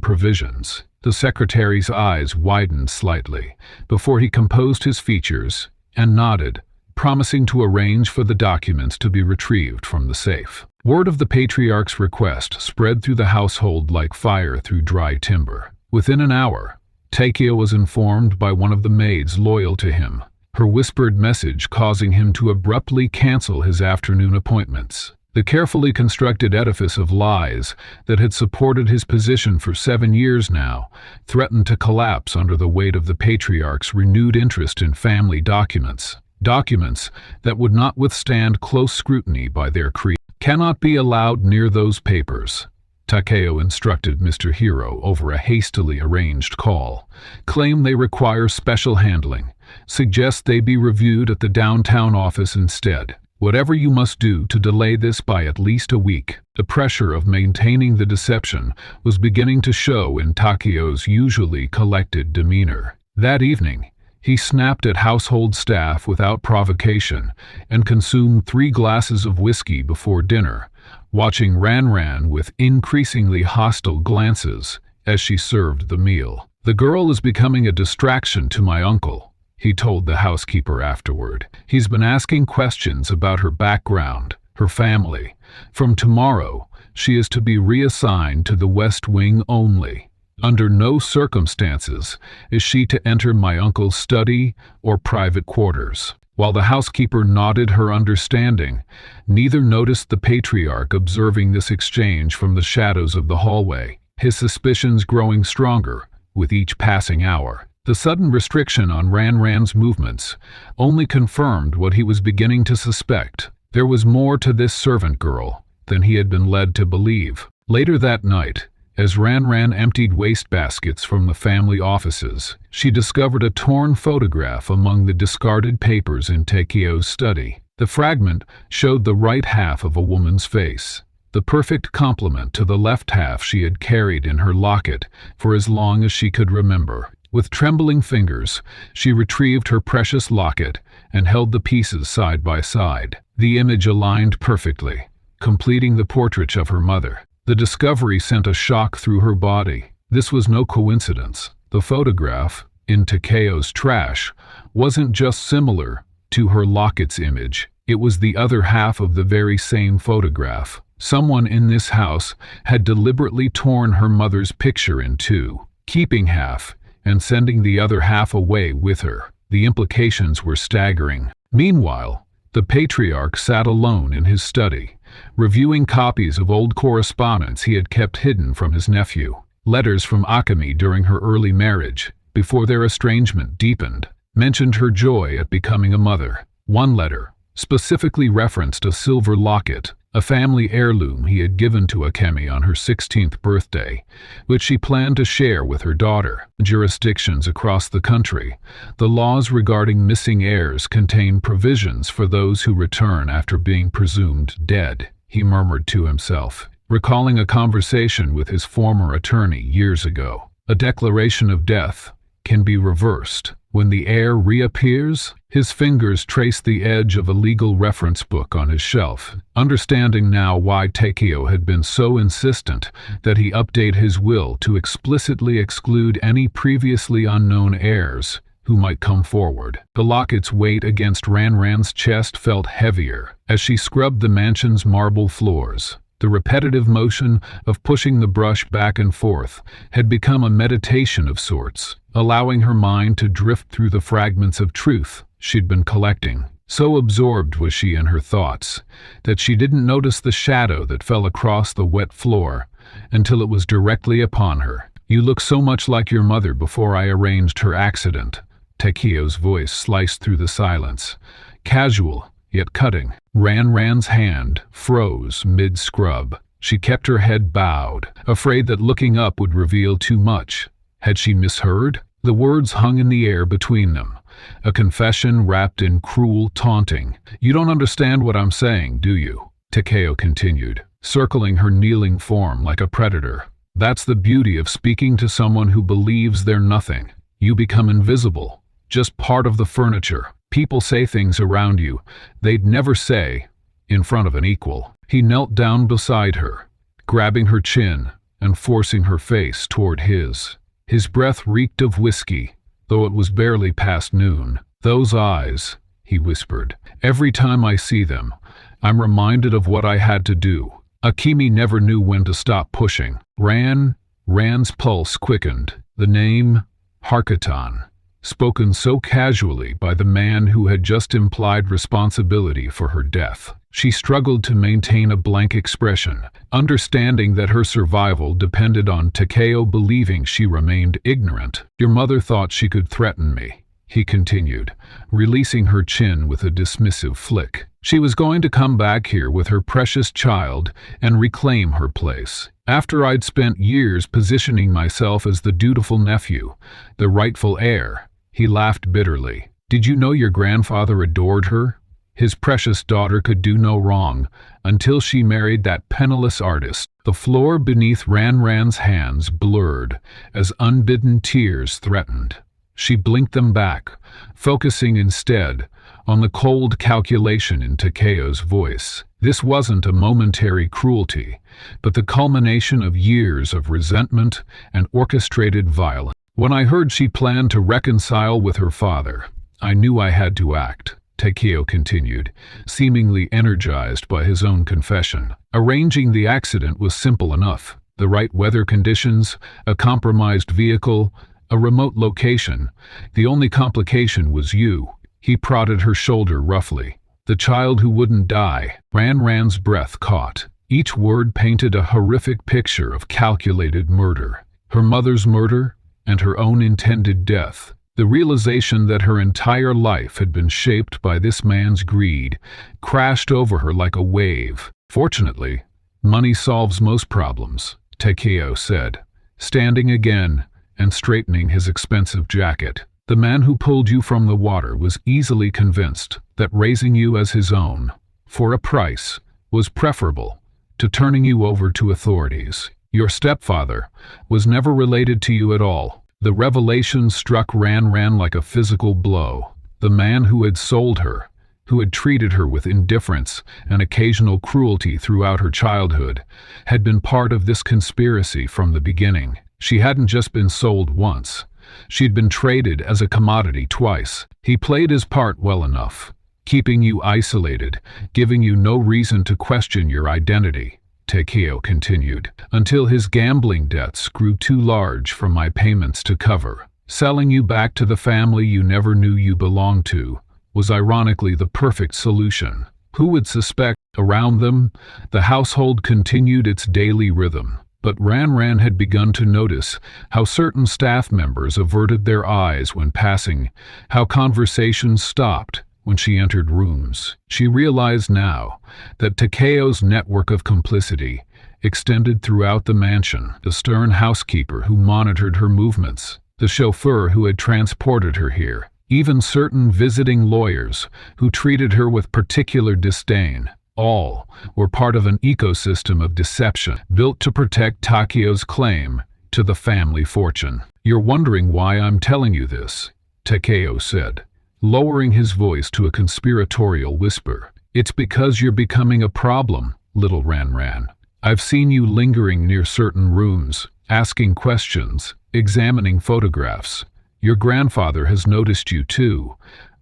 provisions." The secretary's eyes widened slightly before he composed his features and nodded, promising to arrange for the documents to be retrieved from the safe. Word of the patriarch's request spread through the household like fire through dry timber. Within an hour, Takeo was informed by one of the maids loyal to him, her whispered message causing him to abruptly cancel his afternoon appointments. The carefully constructed edifice of lies that had supported his position for 7 years now threatened to collapse under the weight of the patriarch's renewed interest in family documents. Documents that would not withstand close scrutiny by their creators. cannot be allowed near those papers," Takeo instructed Mr. Hiro over a hastily arranged call. "Claim they require special handling. Suggest they be reviewed at the downtown office instead. Whatever you must do to delay this by at least a week." The pressure of maintaining the deception was beginning to show in Takeo's usually collected demeanor. That evening, he snapped at household staff without provocation and consumed 3 glasses of whiskey before dinner, watching Ran with increasingly hostile glances as she served the meal. "The girl is becoming a distraction to my uncle," he told the housekeeper afterward. "He's been asking questions about her background, her family. From tomorrow, she is to be reassigned to the West Wing only. Under no circumstances is she to enter my uncle's study or private quarters." While the housekeeper nodded her understanding, neither noticed the patriarch observing this exchange from the shadows of the hallway, his suspicions growing stronger with each passing hour. The sudden restriction on Ran's movements only confirmed what he was beginning to suspect. There was more to this servant girl than he had been led to believe. Later that night, as Ran emptied wastebaskets from the family offices, she discovered a torn photograph among the discarded papers in Takeo's study. The fragment showed the right half of a woman's face, the perfect complement to the left half she had carried in her locket for as long as she could remember. With trembling fingers, she retrieved her precious locket and held the pieces side by side. The image aligned perfectly, completing the portrait of her mother. The discovery sent a shock through her body. This was no coincidence. The photograph, in Takeo's trash, wasn't just similar to her locket's image. It was the other half of the very same photograph. Someone in this house had deliberately torn her mother's picture in two, keeping half and sending the other half away with her. The implications were staggering. Meanwhile, the patriarch sat alone in his study, reviewing copies of old correspondence he had kept hidden from his nephew. Letters from Akemi during her early marriage, before their estrangement deepened, mentioned her joy at becoming a mother. One letter specifically referenced a silver locket, a family heirloom he had given to Akemi on her 16th birthday, which she planned to share with her daughter. Jurisdictions across the country, the laws regarding missing heirs contain provisions for those who return after being presumed dead, he murmured to himself, recalling a conversation with his former attorney years ago. A declaration of death can be reversed. When the heir reappears, his fingers traced the edge of a legal reference book on his shelf, understanding now why Takeo had been so insistent that he update his will to explicitly exclude any previously unknown heirs who might come forward. The locket's weight against Ran's chest felt heavier as she scrubbed the mansion's marble floors. The repetitive motion of pushing the brush back and forth had become a meditation of sorts, allowing her mind to drift through the fragments of truth she'd been collecting. So absorbed was she in her thoughts that she didn't notice the shadow that fell across the wet floor until it was directly upon her. "You look so much like your mother before I arranged her accident." Takeo's voice sliced through the silence, casual yet cutting. Ran's hand froze mid-scrub. She kept her head bowed, afraid that looking up would reveal too much. Had she misheard? The words hung in the air between them, a confession wrapped in cruel taunting. "You don't understand what I'm saying, do you?" Takeo continued, circling her kneeling form like a predator. "That's the beauty of speaking to someone who believes they're nothing. You become invisible, just part of the furniture. People say things around you they'd never say in front of an equal." He knelt down beside her, grabbing her chin and forcing her face toward his. His breath reeked of whiskey, though it was barely past noon. "Those eyes," he whispered. "Every time I see them, I'm reminded of what I had to do." Akemi never knew when to stop pushing. Ran's pulse quickened. The name, Harkatan, spoken so casually by the man who had just implied responsibility for her death. She struggled to maintain a blank expression, understanding that her survival depended on Takeo believing she remained ignorant. "Your mother thought she could threaten me," he continued, releasing her chin with a dismissive flick. She was going to come back here with her precious child and reclaim her place. After I'd spent years positioning myself as the dutiful nephew, the rightful heir. He laughed bitterly. Did you know your grandfather adored her? His precious daughter could do no wrong until she married that penniless artist. The floor beneath Ranran's hands blurred as unbidden tears threatened. She blinked them back, focusing instead on the cold calculation in Takeo's voice. This wasn't a momentary cruelty, but the culmination of years of resentment and orchestrated violence. When I heard she planned to reconcile with her father, I knew I had to act, Takeo continued, seemingly energized by his own confession. Arranging the accident was simple enough. The right weather conditions, a compromised vehicle, a remote location. The only complication was you. He prodded her shoulder roughly. The child who wouldn't die. Ranran's breath caught. Each word painted a horrific picture of calculated murder. Her mother's murder and her own intended death. The realization that her entire life had been shaped by this man's greed crashed over her like a wave. Fortunately, money solves most problems, Takeo said, standing again and straightening his expensive jacket. The man who pulled you from the water was easily convinced that raising you as his own, for a price, was preferable to turning you over to authorities. Your stepfather was never related to you at all. The revelation struck Ranran like a physical blow. The man who had sold her, who had treated her with indifference and occasional cruelty throughout her childhood, had been part of this conspiracy from the beginning. She hadn't just been sold once. She'd been traded as a commodity twice. He played his part well enough, keeping you isolated, giving you no reason to question your identity, Takeo continued, until his gambling debts grew too large for my payments to cover. Selling you back to the family you never knew you belonged to was ironically the perfect solution. Who would suspect? Around them, the household continued its daily rhythm. But Ranran had begun to notice how certain staff members averted their eyes when passing, how conversations stopped when she entered rooms. She realized now that Takeo's network of complicity extended throughout the mansion. The stern housekeeper who monitored her movements, the chauffeur who had transported her here, even certain visiting lawyers who treated her with particular disdain. All were part of an ecosystem of deception built to protect Takeo's claim to the family fortune. You're wondering why I'm telling you this, Takeo said, lowering his voice to a conspiratorial whisper. It's because you're becoming a problem, little Ranran. I've seen you lingering near certain rooms, asking questions, examining photographs. Your grandfather has noticed you too.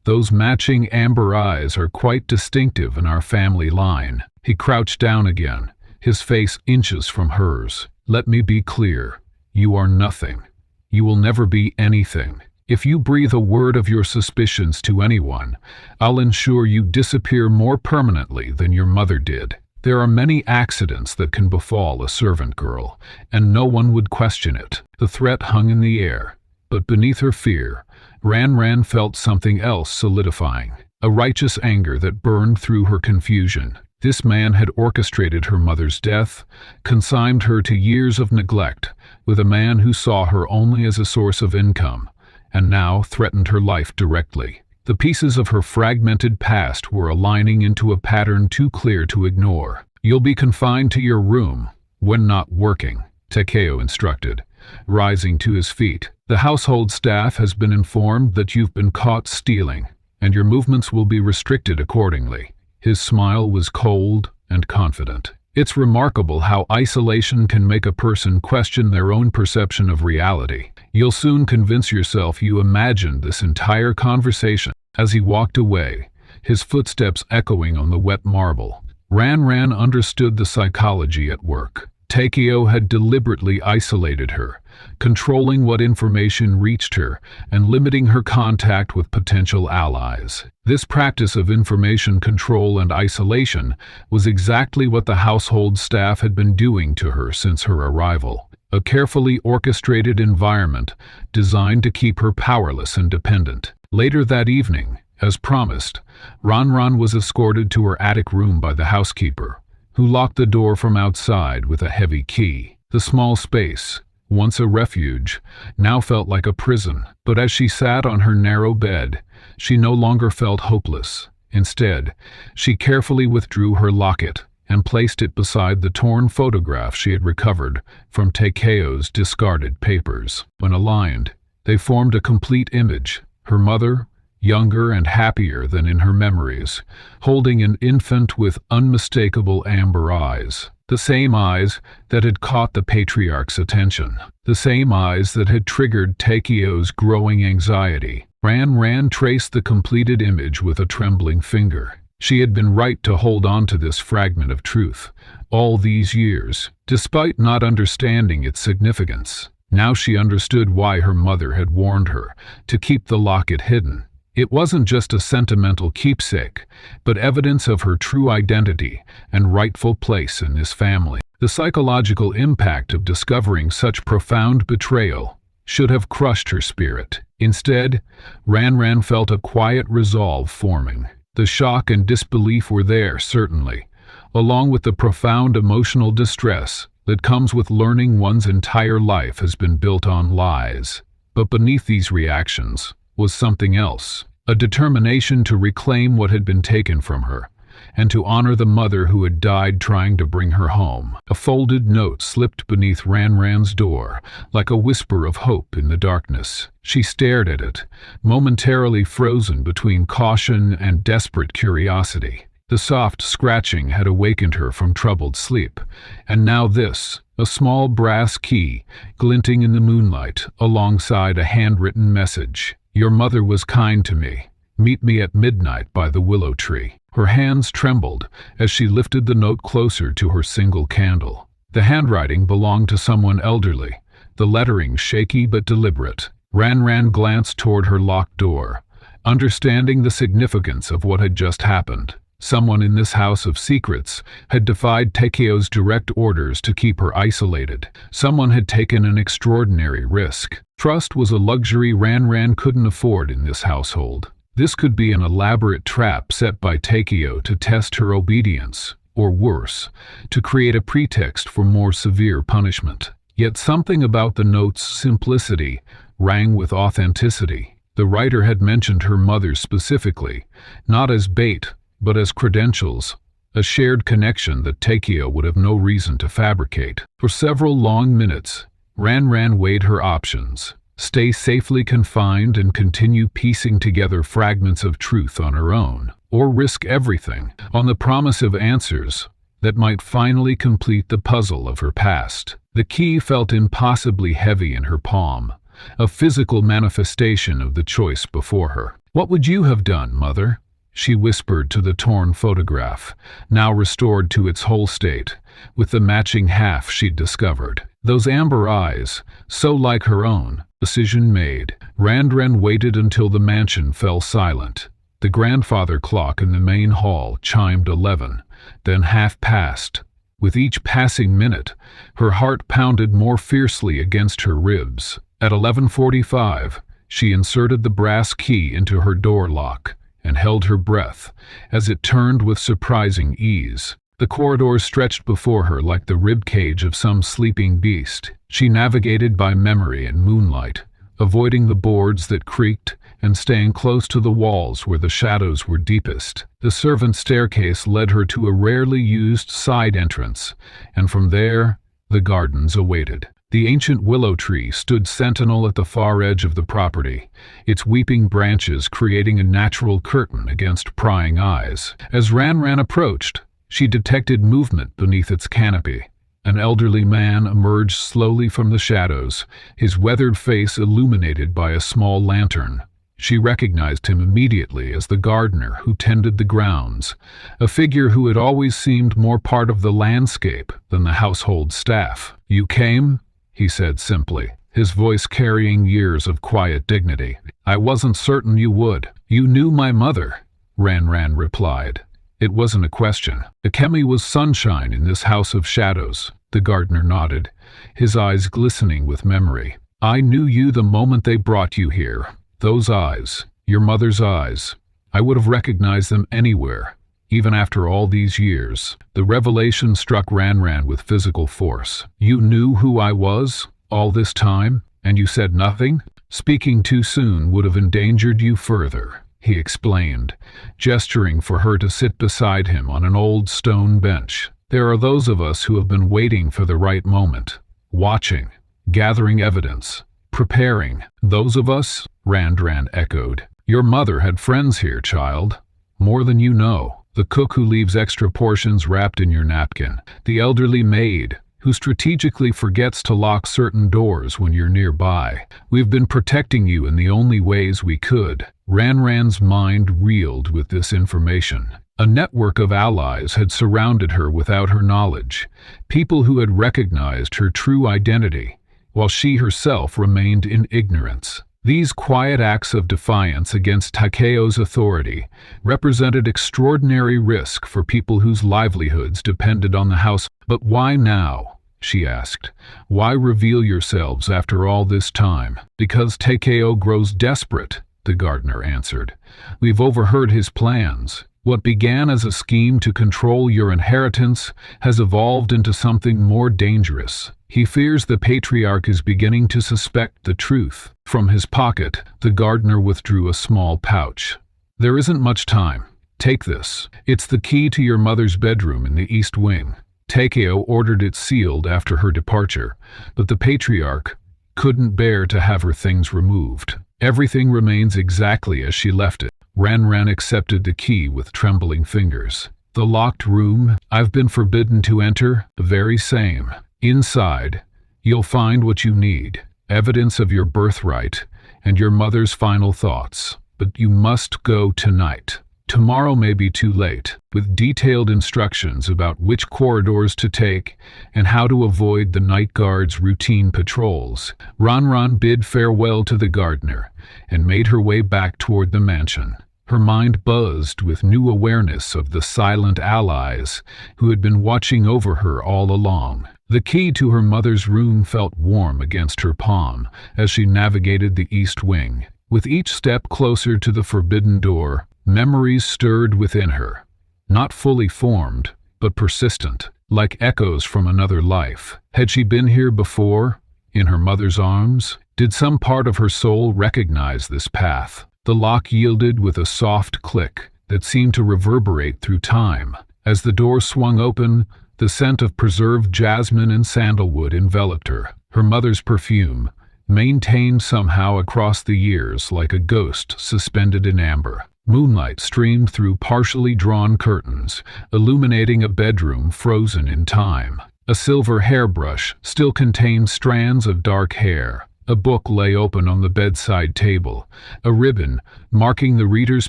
Those matching amber eyes are quite distinctive in our family line. He crouched down again, his face inches from hers. Let me be clear. You are nothing. You will never be anything. If you breathe a word of your suspicions to anyone, I'll ensure you disappear more permanently than your mother did. There are many accidents that can befall a servant girl, and no one would question it. The threat hung in the air, but beneath her fear, Ranran felt something else solidifying, a righteous anger that burned through her confusion. This man had orchestrated her mother's death, consigned her to years of neglect, with a man who saw her only as a source of income, and now threatened her life directly. The pieces of her fragmented past were aligning into a pattern too clear to ignore. You'll be confined to your room when not working, Takeo instructed, rising to his feet. The household staff has been informed that you've been caught stealing, and your movements will be restricted accordingly. His smile was cold and confident. It's remarkable how isolation can make a person question their own perception of reality. You'll soon convince yourself you imagined this entire conversation. As he walked away, his footsteps echoing on the wet marble, Ranran understood the psychology at work. Takeo had deliberately isolated her, controlling what information reached her and limiting her contact with potential allies. This practice of information control and isolation was exactly what the household staff had been doing to her since her arrival. A carefully orchestrated environment designed to keep her powerless and dependent. Later that evening, as promised, Ran was escorted to her attic room by the housekeeper, who locked the door from outside with a heavy key. The small space, once a refuge, now felt like a prison, but as she sat on her narrow bed, she no longer felt hopeless. Instead, she carefully withdrew her locket and placed it beside the torn photograph she had recovered from Takeo's discarded papers. When aligned, they formed a complete image: her mother, younger and happier than in her memories, holding an infant with unmistakable amber eyes. The same eyes that had caught the patriarch's attention. The same eyes that had triggered Takeo's growing anxiety. Ran traced the completed image with a trembling finger. She had been right to hold on to this fragment of truth all these years, despite not understanding its significance. Now she understood why her mother had warned her to keep the locket hidden. It wasn't just a sentimental keepsake, but evidence of her true identity and rightful place in this family. The psychological impact of discovering such profound betrayal should have crushed her spirit. Instead, Ran felt a quiet resolve forming. The shock and disbelief were there, certainly, along with the profound emotional distress that comes with learning one's entire life has been built on lies. But beneath these reactions was something else, a determination to reclaim what had been taken from her, and to honor the mother who had died trying to bring her home. A folded note slipped beneath Ran's door, like a whisper of hope in the darkness. She stared at it, momentarily frozen between caution and desperate curiosity. The soft scratching had awakened her from troubled sleep, and now this, a small brass key, glinting in the moonlight, alongside a handwritten message. "Your mother was kind to me. Meet me at midnight by the willow tree." Her hands trembled as she lifted the note closer to her single candle. The handwriting belonged to someone elderly, the lettering shaky but deliberate. Ran glanced toward her locked door, understanding the significance of what had just happened. Someone in this house of secrets had defied Takeo's direct orders to keep her isolated. Someone had taken an extraordinary risk. Trust was a luxury Ran couldn't afford in this household. This could be an elaborate trap set by Takeo to test her obedience, or worse, to create a pretext for more severe punishment. Yet something about the note's simplicity rang with authenticity. The writer had mentioned her mother specifically, not as bait, but as credentials, a shared connection that Takeo would have no reason to fabricate. For several long minutes, Ran weighed her options: stay safely confined and continue piecing together fragments of truth on her own, or risk everything on the promise of answers that might finally complete the puzzle of her past. The key felt impossibly heavy in her palm, a physical manifestation of the choice before her. "What would you have done, Mother?" she whispered to the torn photograph, now restored to its whole state, with the matching half she'd discovered. Those amber eyes, so like her own. Decision made. Ran waited until the mansion fell silent. The grandfather clock in the main hall chimed 11, then half past. With each passing minute, her heart pounded more fiercely against her ribs. At 11:45, she inserted the brass key into her door lock and held her breath as it turned with surprising ease. The corridor stretched before her like the ribcage of some sleeping beast. She navigated by memory and moonlight, avoiding the boards that creaked and staying close to the walls where the shadows were deepest. The servants' staircase led her to a rarely used side entrance, and from there, the gardens awaited. The ancient willow tree stood sentinel at the far edge of the property, its weeping branches creating a natural curtain against prying eyes. As Ran approached, she detected movement beneath its canopy. An elderly man emerged slowly from the shadows, his weathered face illuminated by a small lantern. She recognized him immediately as the gardener who tended the grounds, a figure who had always seemed more part of the landscape than the household staff. "You came?" he said simply, his voice carrying years of quiet dignity. "I wasn't certain you would." "You knew my mother," Ran replied. It wasn't a question. Akemi was sunshine in this house of shadows. The gardener nodded, his eyes glistening with memory. "I knew you the moment they brought you here. Those eyes, Your mother's eyes. I would have recognized them anywhere, even after all these years. The revelation struck Ranran with physical force. You knew who I was all this time, and you said nothing? Speaking too soon would have endangered you further, he explained, gesturing for her to sit beside him on an old stone bench. There are those of us who have been waiting for the right moment, watching, gathering evidence, preparing. Those of us? Ranran echoed. Your mother had friends here, child. More than you know. The cook who leaves extra portions wrapped in your napkin. The elderly maid who strategically forgets to lock certain doors when you're nearby. We've been protecting you in the only ways we could. Ranran's mind reeled with this information. A network of allies had surrounded her without her knowledge, people who had recognized her true identity, while she herself remained in ignorance. These quiet acts of defiance against Takeo's authority represented extraordinary risk for people whose livelihoods depended on the house. But why now? She asked. Why reveal yourselves after all this time? Because Takeo grows desperate, the gardener answered. We've overheard his plans. What began as a scheme to control your inheritance has evolved into something more dangerous. He fears the patriarch is beginning to suspect the truth. From his pocket, the gardener withdrew a small pouch. There isn't much time. Take this. It's the key to your mother's bedroom in the East Wing. Takeo ordered it sealed after her departure, but the patriarch couldn't bear to have her things removed. Everything remains exactly as she left it. Ranran accepted the key with trembling fingers. The locked room I've been forbidden to enter, the very same. Inside, you'll find what you need, evidence of your birthright and your mother's final thoughts. But you must go tonight. Tomorrow may be too late, with detailed instructions about which corridors to take and how to avoid the night guard's routine patrols. Ranran bid farewell to the gardener and made her way back toward the mansion. Her mind buzzed with new awareness of the silent allies who had been watching over her all along. The key to her mother's room felt warm against her palm as she navigated the East Wing. With each step closer to the forbidden door, memories stirred within her, not fully formed, but persistent, like echoes from another life. Had she been here before, in her mother's arms? Did some part of her soul recognize this path? The lock yielded with a soft click that seemed to reverberate through time. As the door swung open, the scent of preserved jasmine and sandalwood enveloped her. Her mother's perfume, maintained somehow across the years like a ghost suspended in amber. Moonlight streamed through partially drawn curtains, illuminating a bedroom frozen in time. A silver hairbrush still contained strands of dark hair. A book lay open on the bedside table, a ribbon marking the reader's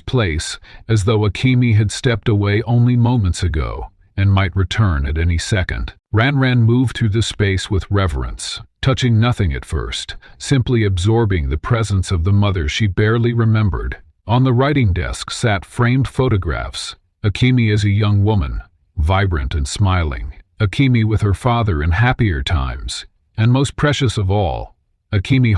place as though Akemi had stepped away only moments ago and might return at any second. Ranran moved through the space with reverence, touching nothing at first, simply absorbing the presence of the mother she barely remembered. On the writing desk sat framed photographs, Akemi as a young woman, vibrant and smiling, Akemi with her father in happier times, and most precious of all, Akemi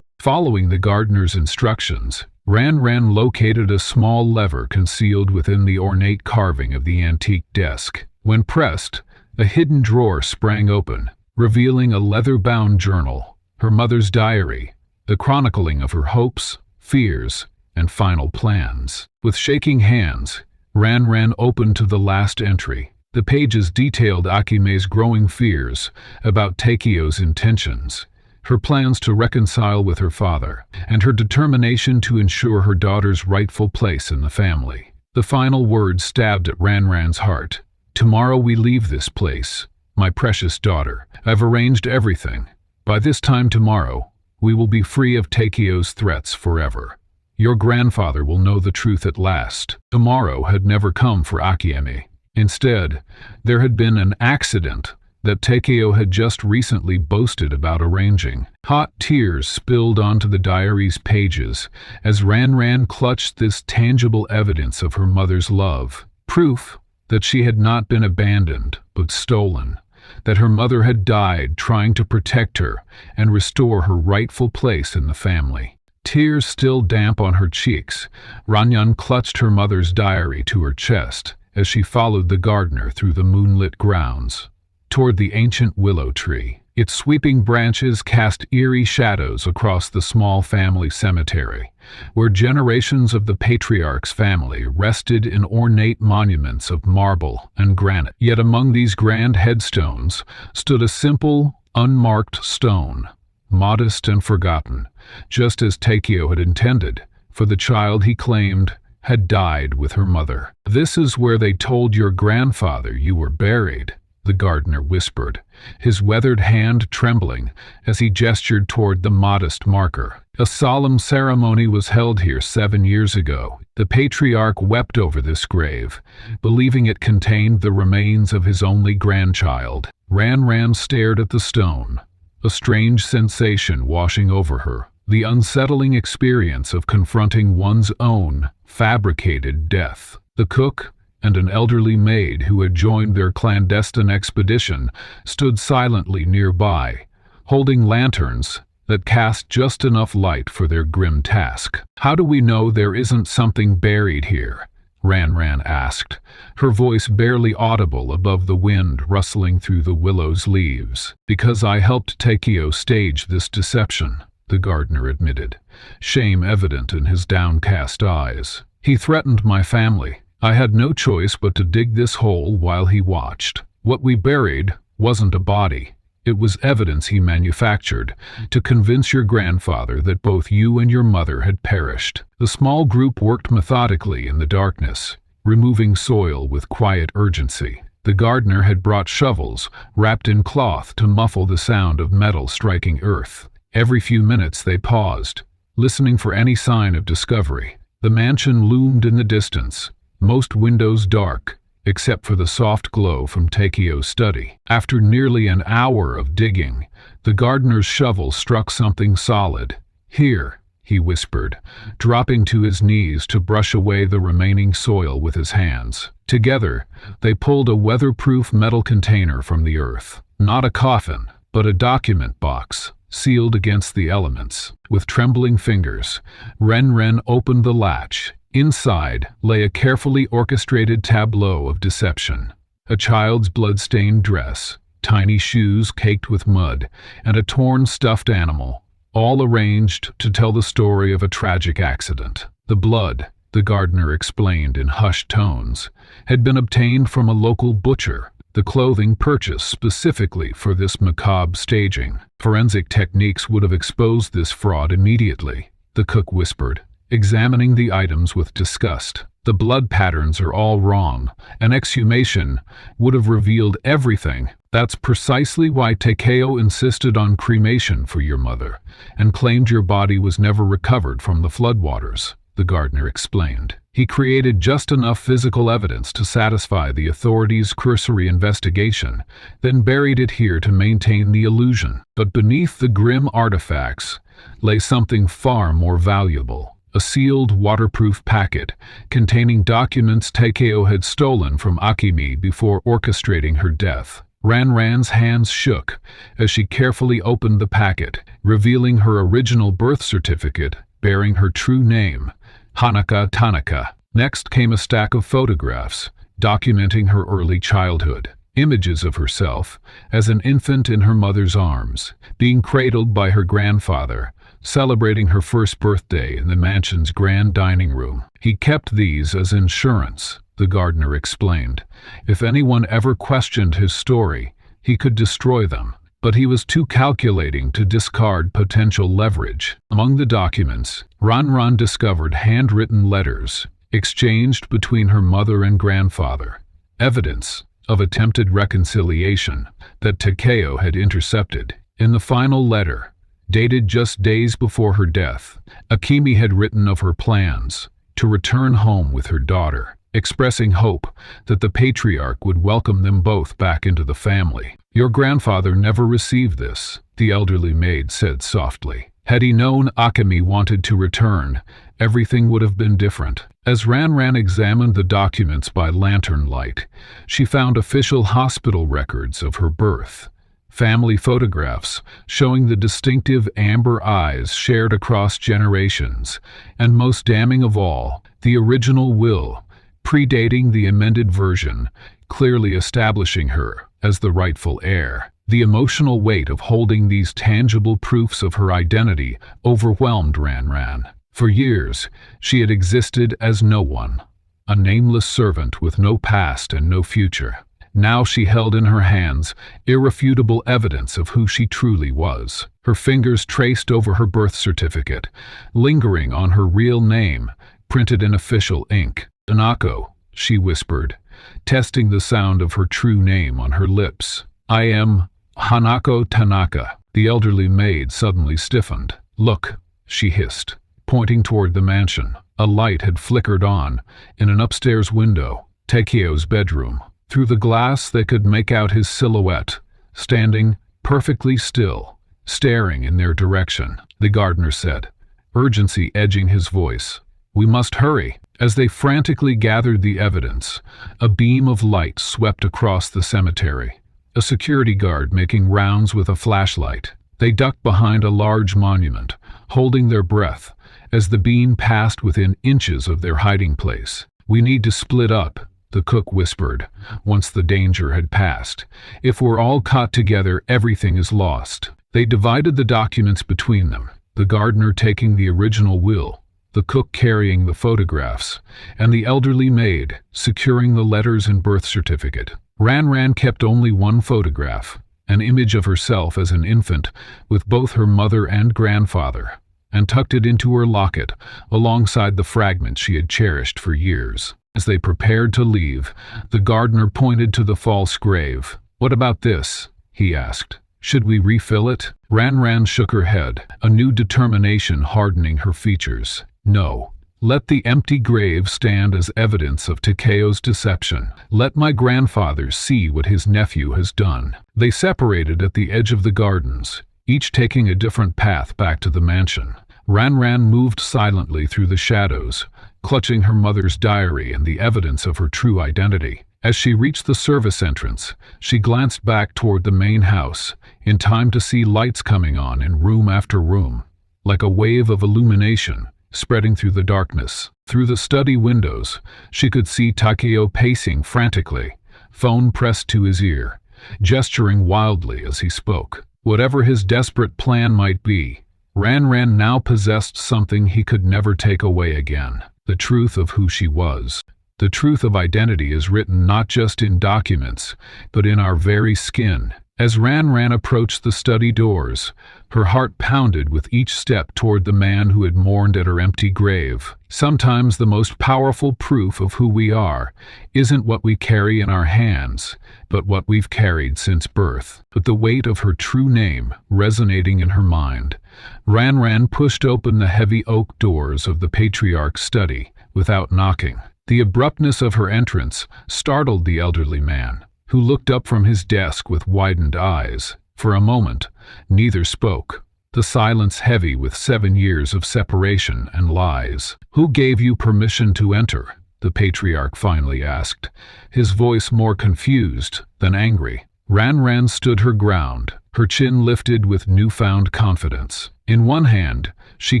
following the gardener's instructions. Ranran located a small lever concealed within the ornate carving of the antique desk. When pressed, a hidden drawer sprang open, revealing a leather-bound journal, her mother's diary, the chronicling of her hopes, fears, and final plans. With shaking hands, Ranran opened to the last entry. The pages detailed Akime's growing fears about Takeo's intentions, her plans to reconcile with her father, and her determination to ensure her daughter's rightful place in the family. The final words stabbed at Ranran's heart. Tomorrow we leave this place, my precious daughter. I've arranged everything. By this time tomorrow, we will be free of Takeo's threats forever. Your grandfather will know the truth at last. Tomorrow had never come for Akiemi. Instead, there had been an accident that Takeo had just recently boasted about arranging. Hot tears spilled onto the diary's pages as Ranran clutched this tangible evidence of her mother's love. Proof that she had not been abandoned, but stolen. That her mother had died trying to protect her and restore her rightful place in the family. Tears still damp on her cheeks, Ranyan clutched her mother's diary to her chest as she followed the gardener through the moonlit grounds, toward the ancient willow tree. Its sweeping branches cast eerie shadows across the small family cemetery, where generations of the patriarch's family rested in ornate monuments of marble and granite. Yet among these grand headstones stood a simple, unmarked stone, modest and forgotten, just as Takeo had intended, for the child he claimed had died with her mother. "This is where they told your grandfather you were buried," the gardener whispered, his weathered hand trembling as he gestured toward the modest marker. "A solemn ceremony was held here 7 years ago. The patriarch wept over this grave, believing it contained the remains of his only grandchild." Ran stared at the stone, a strange sensation washing over her, the unsettling experience of confronting one's own fabricated death. The cook and an elderly maid who had joined their clandestine expedition stood silently nearby, holding lanterns that cast just enough light for their grim task. "How do we know there isn't something buried here?" Ran asked, her voice barely audible above the wind rustling through the willow's leaves. "Because I helped Takeo stage this deception," the gardener admitted, shame evident in his downcast eyes. "He threatened my family. I had no choice but to dig this hole while he watched. What we buried wasn't a body. It was evidence he manufactured to convince your grandfather that both you and your mother had perished." The small group worked methodically in the darkness, removing soil with quiet urgency. The gardener had brought shovels wrapped in cloth to muffle the sound of metal striking earth. Every few minutes they paused, listening for any sign of discovery. The mansion loomed in the distance, most windows dark, except for the soft glow from Takeo's study. After nearly an hour of digging, the gardener's shovel struck something solid. "Here," he whispered, dropping to his knees to brush away the remaining soil with his hands. Together, they pulled a weatherproof metal container from the earth. Not a coffin, but a document box, sealed against the elements. With trembling fingers, Ren opened the latch. Inside lay a carefully orchestrated tableau of deception. A child's blood-stained dress, tiny shoes caked with mud, and a torn stuffed animal, all arranged to tell the story of a tragic accident. The blood, the gardener explained in hushed tones, had been obtained from a local butcher, the clothing purchased specifically for this macabre staging. "Forensic techniques would have exposed this fraud immediately," the cook whispered, examining the items with disgust. "The blood patterns are all wrong. An exhumation would have revealed everything. That's precisely why Takeo insisted on cremation for your mother, and claimed your body was never recovered from the floodwaters," the gardener explained. "He created just enough physical evidence to satisfy the authorities' cursory investigation, then buried it here to maintain the illusion. But beneath the grim artifacts lay something far more valuable. A sealed, waterproof packet containing documents Takeo had stolen from Akemi before orchestrating her death." Ran's hands shook as she carefully opened the packet, revealing her original birth certificate bearing her true name, Hanaka Tanaka. Next came a stack of photographs documenting her early childhood. Images of herself as an infant in her mother's arms, being cradled by her grandfather, celebrating her first birthday in the mansion's grand dining room. "He kept these as insurance," the gardener explained. "If anyone ever questioned his story, he could destroy them. But he was too calculating to discard potential leverage." Among the documents, Ran discovered handwritten letters exchanged between her mother and grandfather, evidence of attempted reconciliation that Takeo had intercepted. In the final letter, dated just days before her death, Akemi had written of her plans to return home with her daughter, expressing hope that the patriarch would welcome them both back into the family. "Your grandfather never received this," the elderly maid said softly. "Had he known Akemi wanted to return, everything would have been different." As Ran examined the documents by lantern light, she found official hospital records of her birth, family photographs showing the distinctive amber eyes shared across generations, and most damning of all, the original will, predating the amended version, clearly establishing her as the rightful heir. The emotional weight of holding these tangible proofs of her identity overwhelmed Ran. For years, she had existed as no one, a nameless servant with no past and no future. Now she held in her hands irrefutable evidence of who she truly was. Her fingers traced over her birth certificate, lingering on her real name, printed in official ink. "Tanaka," she whispered, testing the sound of her true name on her lips. "I am Hanako Tanaka." The elderly maid suddenly stiffened. "Look," she hissed, pointing toward the mansion. A light had flickered on in an upstairs window, Takeo's bedroom. Through the glass they could make out his silhouette, standing perfectly still, staring in their direction. The gardener said, urgency edging his voice. "We must hurry." As they frantically gathered the evidence, a beam of light swept across the cemetery. A security guard making rounds with a flashlight. They ducked behind a large monument, holding their breath, as the beam passed within inches of their hiding place. "We need to split up," the cook whispered, once the danger had passed. "If we're all caught together, everything is lost." They divided the documents between them, the gardener taking the original will, the cook carrying the photographs, and the elderly maid securing the letters and birth certificate. Ran kept only one photograph, an image of herself as an infant with both her mother and grandfather, and tucked it into her locket alongside the fragment she had cherished for years. As they prepared to leave, the gardener pointed to the false grave. "What about this?" he asked. "Should we refill it?" Ran shook her head, a new determination hardening her features. "No. Let the empty grave stand as evidence of Takeo's deception. Let my grandfather see what his nephew has done." They separated at the edge of the gardens, each taking a different path back to the mansion. Ran moved silently through the shadows, clutching her mother's diary and the evidence of her true identity. As she reached the service entrance, she glanced back toward the main house, in time to see lights coming on in room after room, like a wave of illumination spreading through the darkness. Through the study windows, she could see Takeo pacing frantically, phone pressed to his ear, gesturing wildly as he spoke. Whatever his desperate plan might be, Ran now possessed something he could never take away again: the truth of who she was. The truth of identity is written not just in documents, but in our very skin. As Ran approached the study doors, her heart pounded with each step toward the man who had mourned at her empty grave. Sometimes the most powerful proof of who we are isn't what we carry in our hands, but what we've carried since birth. With the weight of her true name resonating in her mind, Ran pushed open the heavy oak doors of the patriarch's study without knocking. The abruptness of her entrance startled the elderly man, who looked up from his desk with widened eyes. For a moment, neither spoke, the silence heavy with 7 years of separation and lies. "Who gave you permission to enter?" the patriarch finally asked, his voice more confused than angry. Ran stood her ground, her chin lifted with newfound confidence. In one hand, she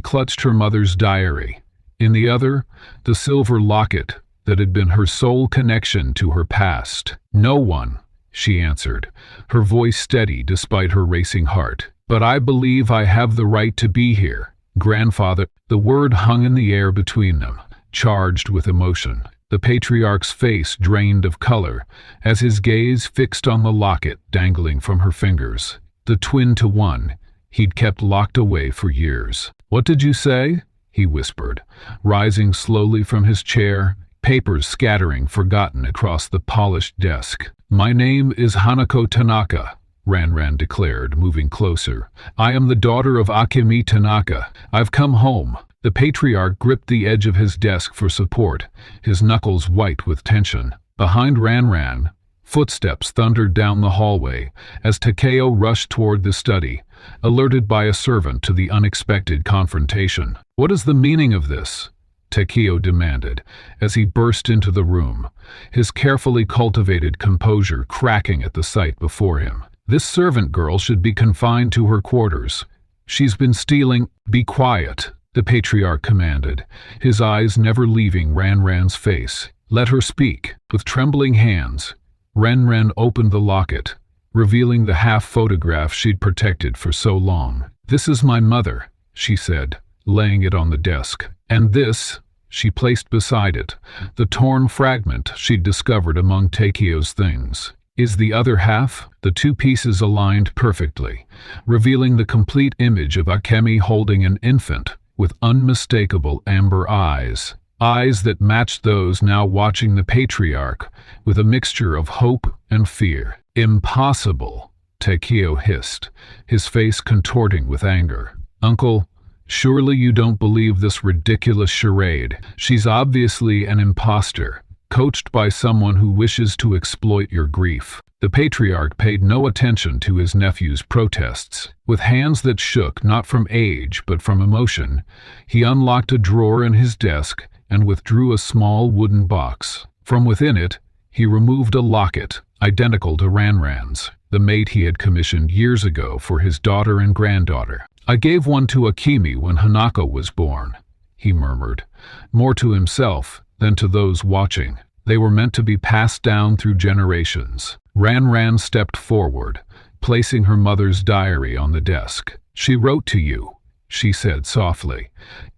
clutched her mother's diary. In the other, the silver locket that had been her sole connection to her past. "No one," she answered, her voice steady despite her racing heart. "But I believe I have the right to be here, grandfather." The word hung in the air between them, charged with emotion. The patriarch's face drained of color as his gaze fixed on the locket dangling from her fingers, the twin to one he'd kept locked away for years. "What did you say?" he whispered, rising slowly from his chair, papers scattering forgotten across the polished desk. "My name is Hanako Tanaka," Ran declared, moving closer. "I am the daughter of Akemi Tanaka. I've come home." The patriarch gripped the edge of his desk for support, his knuckles white with tension. Behind Ran, footsteps thundered down the hallway as Takeo rushed toward the study, alerted by a servant to the unexpected confrontation. "What is the meaning of this?" Takeo demanded as he burst into the room, his carefully cultivated composure cracking at the sight before him. This servant girl should be confined to her quarters. She's been stealing. Be quiet, the patriarch commanded, his eyes never leaving Ranran's face. Let her speak. With trembling hands, Ranran opened the locket, revealing the half-photograph she'd protected for so long. This is my mother, she said, laying it on the desk. And this, she placed beside it, the torn fragment she'd discovered among Takio's things. Is the other half? The two pieces aligned perfectly, revealing the complete image of Akemi holding an infant with unmistakable amber eyes. Eyes that matched those now watching the patriarch with a mixture of hope and fear. Impossible, Takio hissed, his face contorting with anger. Uncle, surely you don't believe this ridiculous charade. She's obviously an imposter, coached by someone who wishes to exploit your grief. The patriarch paid no attention to his nephew's protests. With hands that shook not from age but from emotion, he unlocked a drawer in his desk and withdrew a small wooden box. From within it, he removed a locket, identical to Ranran's, the maid he had commissioned years ago for his daughter and granddaughter. I gave one to Akemi when Hanako was born, he murmured, more to himself than to those watching. They were meant to be passed down through generations. Ranran stepped forward, placing her mother's diary on the desk. She wrote to you, she said softly.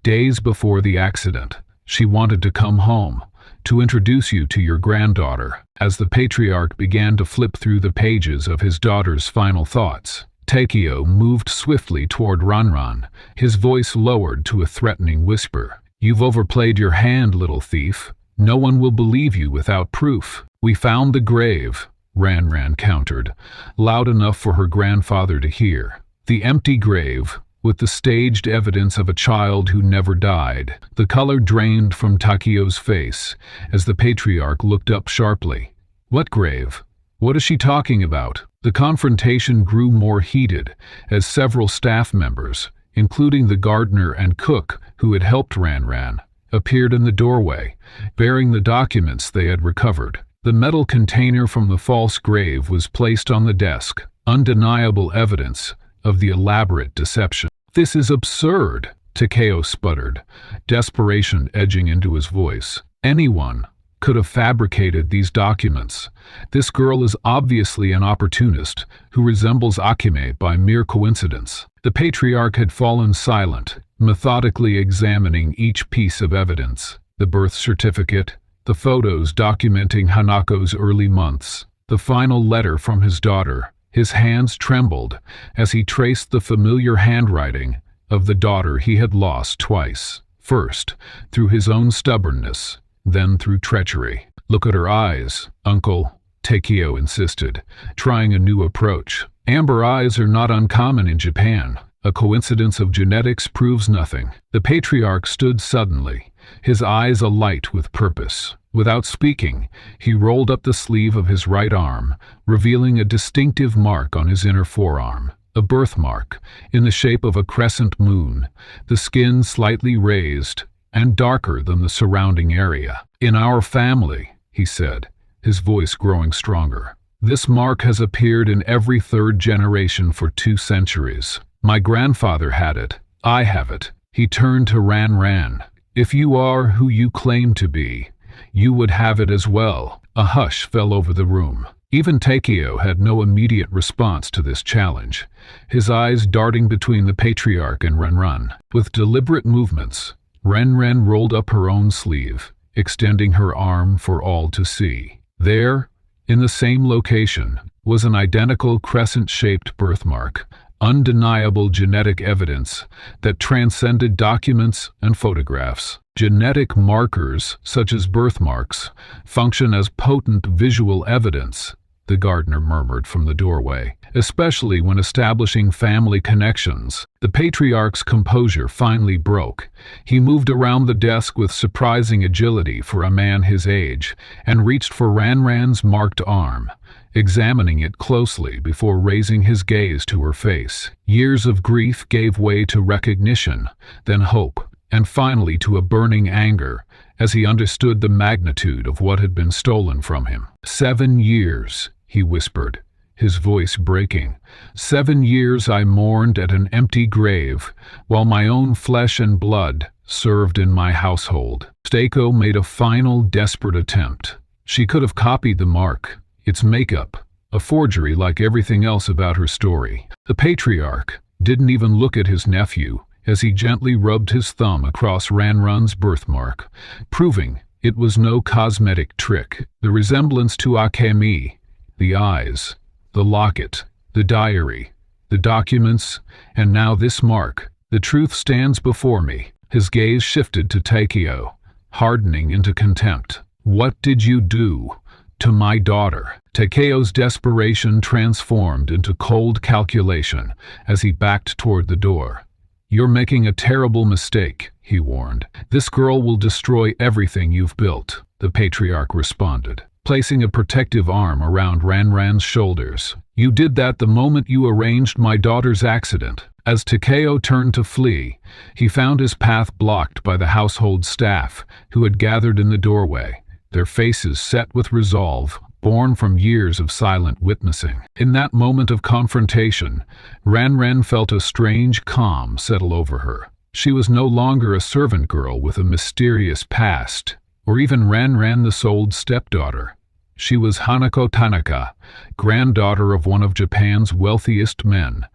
Days before the accident, she wanted to come home, to introduce you to your granddaughter. As the patriarch began to flip through the pages of his daughter's final thoughts, Takio moved swiftly toward Ranran, his voice lowered to a threatening whisper. You've overplayed your hand, little thief. No one will believe you without proof. We found the grave, Ranran countered, loud enough for her grandfather to hear. The empty grave, with the staged evidence of a child who never died. The color drained from Takio's face as the patriarch looked up sharply. What grave? What is she talking about? The confrontation grew more heated as several staff members, including the gardener and cook who had helped Ranran, appeared in the doorway, bearing the documents they had recovered. The metal container from the false grave was placed on the desk, undeniable evidence of the elaborate deception. This is absurd, Takeo sputtered, desperation edging into his voice. Anyone could have fabricated these documents. This girl is obviously an opportunist who resembles Akime by mere coincidence. The patriarch had fallen silent, methodically examining each piece of evidence. The birth certificate, the photos documenting Hanako's early months, the final letter from his daughter. His hands trembled as he traced the familiar handwriting of the daughter he had lost twice. First, through his own stubbornness, then through treachery. Look at her eyes, Uncle, Takeo insisted, trying a new approach. Amber eyes are not uncommon in Japan. A coincidence of genetics proves nothing. The patriarch stood suddenly, his eyes alight with purpose. Without speaking, he rolled up the sleeve of his right arm, revealing a distinctive mark on his inner forearm. A birthmark, in the shape of a crescent moon, the skin slightly raised and darker than the surrounding area. In our family, he said, his voice growing stronger. This mark has appeared in every third generation for 2 centuries. My grandfather had it. I have it. He turned to Ranran. If you are who you claim to be, you would have it as well. A hush fell over the room. Even Takeo had no immediate response to this challenge, his eyes darting between the patriarch and Ranran. With deliberate movements, Ranran rolled up her own sleeve, extending her arm for all to see. There, in the same location, was an identical crescent-shaped birthmark, undeniable genetic evidence that transcended documents and photographs. Genetic markers, such as birthmarks, function as potent visual evidence, the gardener murmured from the doorway, especially when establishing family connections. The patriarch's composure finally broke. He moved around the desk with surprising agility for a man his age and reached for Ranran's marked arm, examining it closely before raising his gaze to her face. Years of grief gave way to recognition, then hope, and finally to a burning anger as he understood the magnitude of what had been stolen from him. 7 years, he whispered, his voice breaking. 7 years I mourned at an empty grave, while my own flesh and blood served in my household. Takeo made a final desperate attempt. She could have copied the mark, its makeup, a forgery like everything else about her story. The patriarch didn't even look at his nephew as he gently rubbed his thumb across Ranran's birthmark, proving it was no cosmetic trick. The resemblance to Akemi, the eyes, the locket, the diary, the documents, and now this mark. The truth stands before me. His gaze shifted to Takeo, hardening into contempt. What did you do to my daughter? Takeo's desperation transformed into cold calculation as he backed toward the door. You're making a terrible mistake, he warned. This girl will destroy everything you've built, the patriarch responded, placing a protective arm around Ranran's shoulders. You did that the moment you arranged my daughter's accident. As Takeo turned to flee, he found his path blocked by the household staff, who had gathered in the doorway, their faces set with resolve, born from years of silent witnessing. In that moment of confrontation, Ranran felt a strange calm settle over her. She was no longer a servant girl with a mysterious past, or even Ranran the souled stepdaughter. She was Hanako Tanaka, granddaughter of one of Japan's wealthiest men,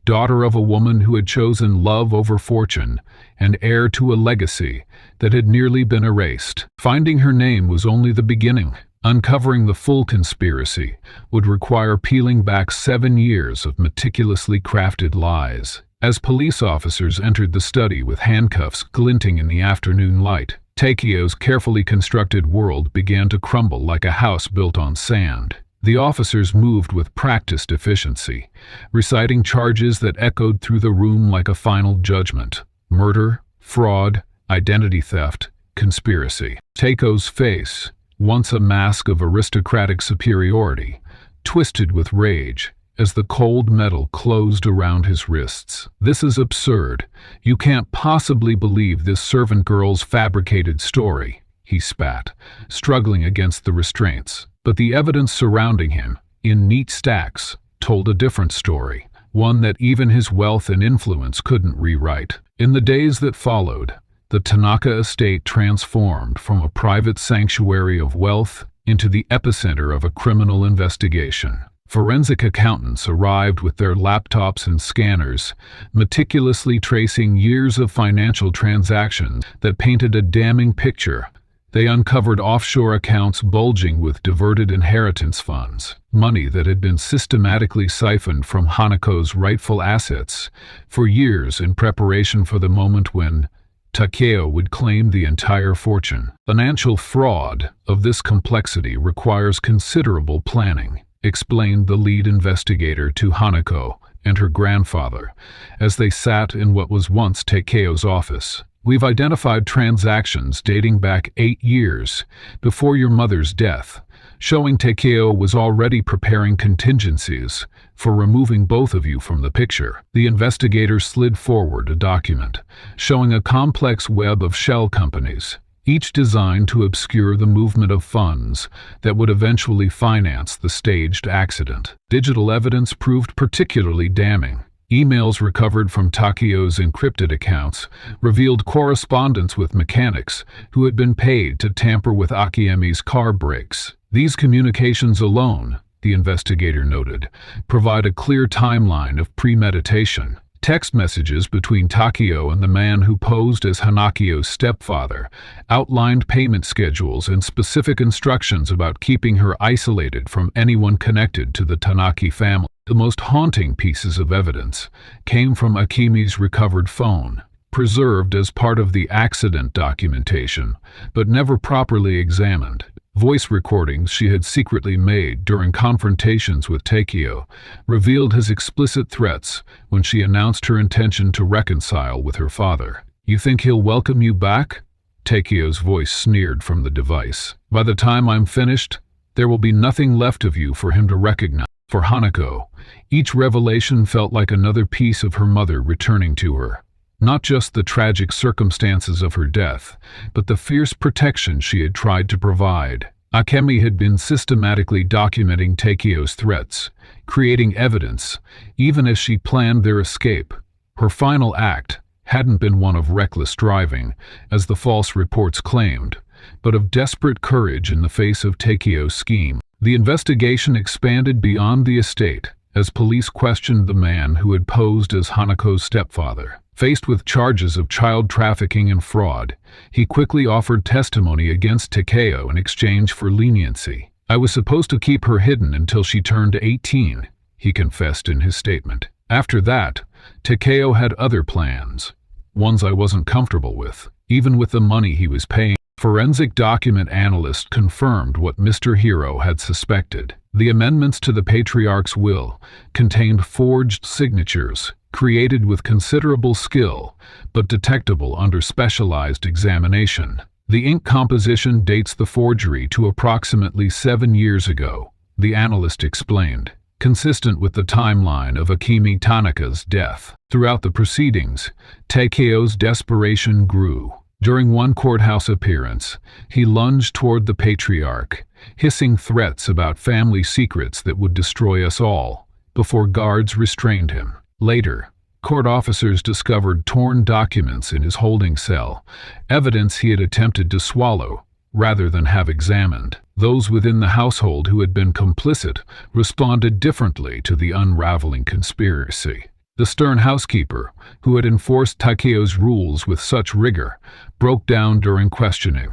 daughter of a woman who had chosen love over fortune, and heir to a legacy that had nearly been erased. Finding her name was only the beginning. Uncovering the full conspiracy would require peeling back 7 years of meticulously crafted lies. As police officers entered the study with handcuffs glinting in the afternoon light, Takeo's carefully constructed world began to crumble like a house built on sand. The officers moved with practiced efficiency, reciting charges that echoed through the room like a final judgment. Murder, fraud, identity theft, conspiracy. Takeo's face, once a mask of aristocratic superiority, twisted with rage as the cold metal closed around his wrists. This is absurd. You can't possibly believe this servant girl's fabricated story, he spat, struggling against the restraints. But the evidence surrounding him, in neat stacks, told a different story, one that even his wealth and influence couldn't rewrite. In the days that followed, the Tanaka estate transformed from a private sanctuary of wealth into the epicenter of a criminal investigation. Forensic accountants arrived with their laptops and scanners, meticulously tracing years of financial transactions that painted a damning picture. They uncovered offshore accounts bulging with diverted inheritance funds, money that had been systematically siphoned from Hanako's rightful assets for years in preparation for the moment when Takeo would claim the entire fortune. Financial fraud of this complexity requires considerable planning, explained the lead investigator to Hanako and her grandfather as they sat in what was once Takeo's office. We've identified transactions dating back 8 years before your mother's death, showing Takeo was already preparing contingencies for removing both of you from the picture. The investigator slid forward a document, showing a complex web of shell companies, each designed to obscure the movement of funds that would eventually finance the staged accident. Digital evidence proved particularly damning. Emails recovered from Takeo's encrypted accounts revealed correspondence with mechanics who had been paid to tamper with Akiemi's car brakes. These communications alone, the investigator noted, provide a clear timeline of premeditation. Text messages between Takeo and the man who posed as Hanako's stepfather outlined payment schedules and specific instructions about keeping her isolated from anyone connected to the Tanaka family. The most haunting pieces of evidence came from Akemi's recovered phone, preserved as part of the accident documentation, but never properly examined. Voice recordings she had secretly made during confrontations with Takeo revealed his explicit threats when she announced her intention to reconcile with her father. You think he'll welcome you back? Takeo's voice sneered from the device. By the time I'm finished, there will be nothing left of you for him to recognize. For Hanako, each revelation felt like another piece of her mother returning to her. Not just the tragic circumstances of her death, but the fierce protection she had tried to provide. Akemi had been systematically documenting Takeo's threats, creating evidence, even as she planned their escape. Her final act hadn't been one of reckless driving, as the false reports claimed, but of desperate courage in the face of Takeo's scheme. The investigation expanded beyond the estate, as police questioned the man who had posed as Hanako's stepfather. Faced with charges of child trafficking and fraud, he quickly offered testimony against Takeo in exchange for leniency. "I was supposed to keep her hidden until she turned 18, he confessed in his statement. After that, Takeo had other plans, ones I wasn't comfortable with, even with the money he was paying. Forensic document analyst confirmed what Mr. Hiro had suspected. The amendments to the patriarch's will contained forged signatures, created with considerable skill, but detectable under specialized examination. The ink composition dates the forgery to approximately 7 years ago, the analyst explained, consistent with the timeline of Akemi Tanaka's death. Throughout the proceedings, Takeo's desperation grew. During one courthouse appearance, he lunged toward the patriarch, hissing threats about family secrets that would destroy us all, before guards restrained him. Later, court officers discovered torn documents in his holding cell, evidence he had attempted to swallow rather than have examined. Those within the household who had been complicit responded differently to the unraveling conspiracy. The stern housekeeper, who had enforced Takeo's rules with such rigor, broke down during questioning,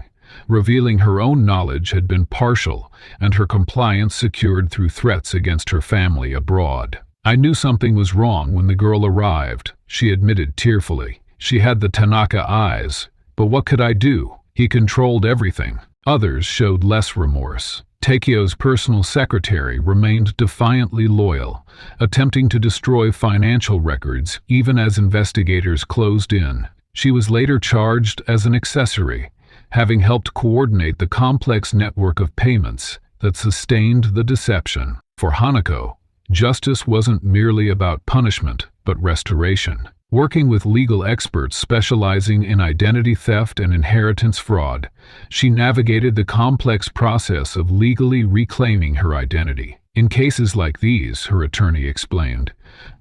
revealing her own knowledge had been partial and her compliance secured through threats against her family abroad. "I knew something was wrong when the girl arrived," she admitted tearfully. "She had the Tanaka eyes, but what could I do? He controlled everything." Others showed less remorse. Takeo's personal secretary remained defiantly loyal, attempting to destroy financial records even as investigators closed in. She was later charged as an accessory, having helped coordinate the complex network of payments that sustained the deception. For Hanako, justice wasn't merely about punishment, but restoration. Working with legal experts specializing in identity theft and inheritance fraud, she navigated the complex process of legally reclaiming her identity. "In cases like these," her attorney explained,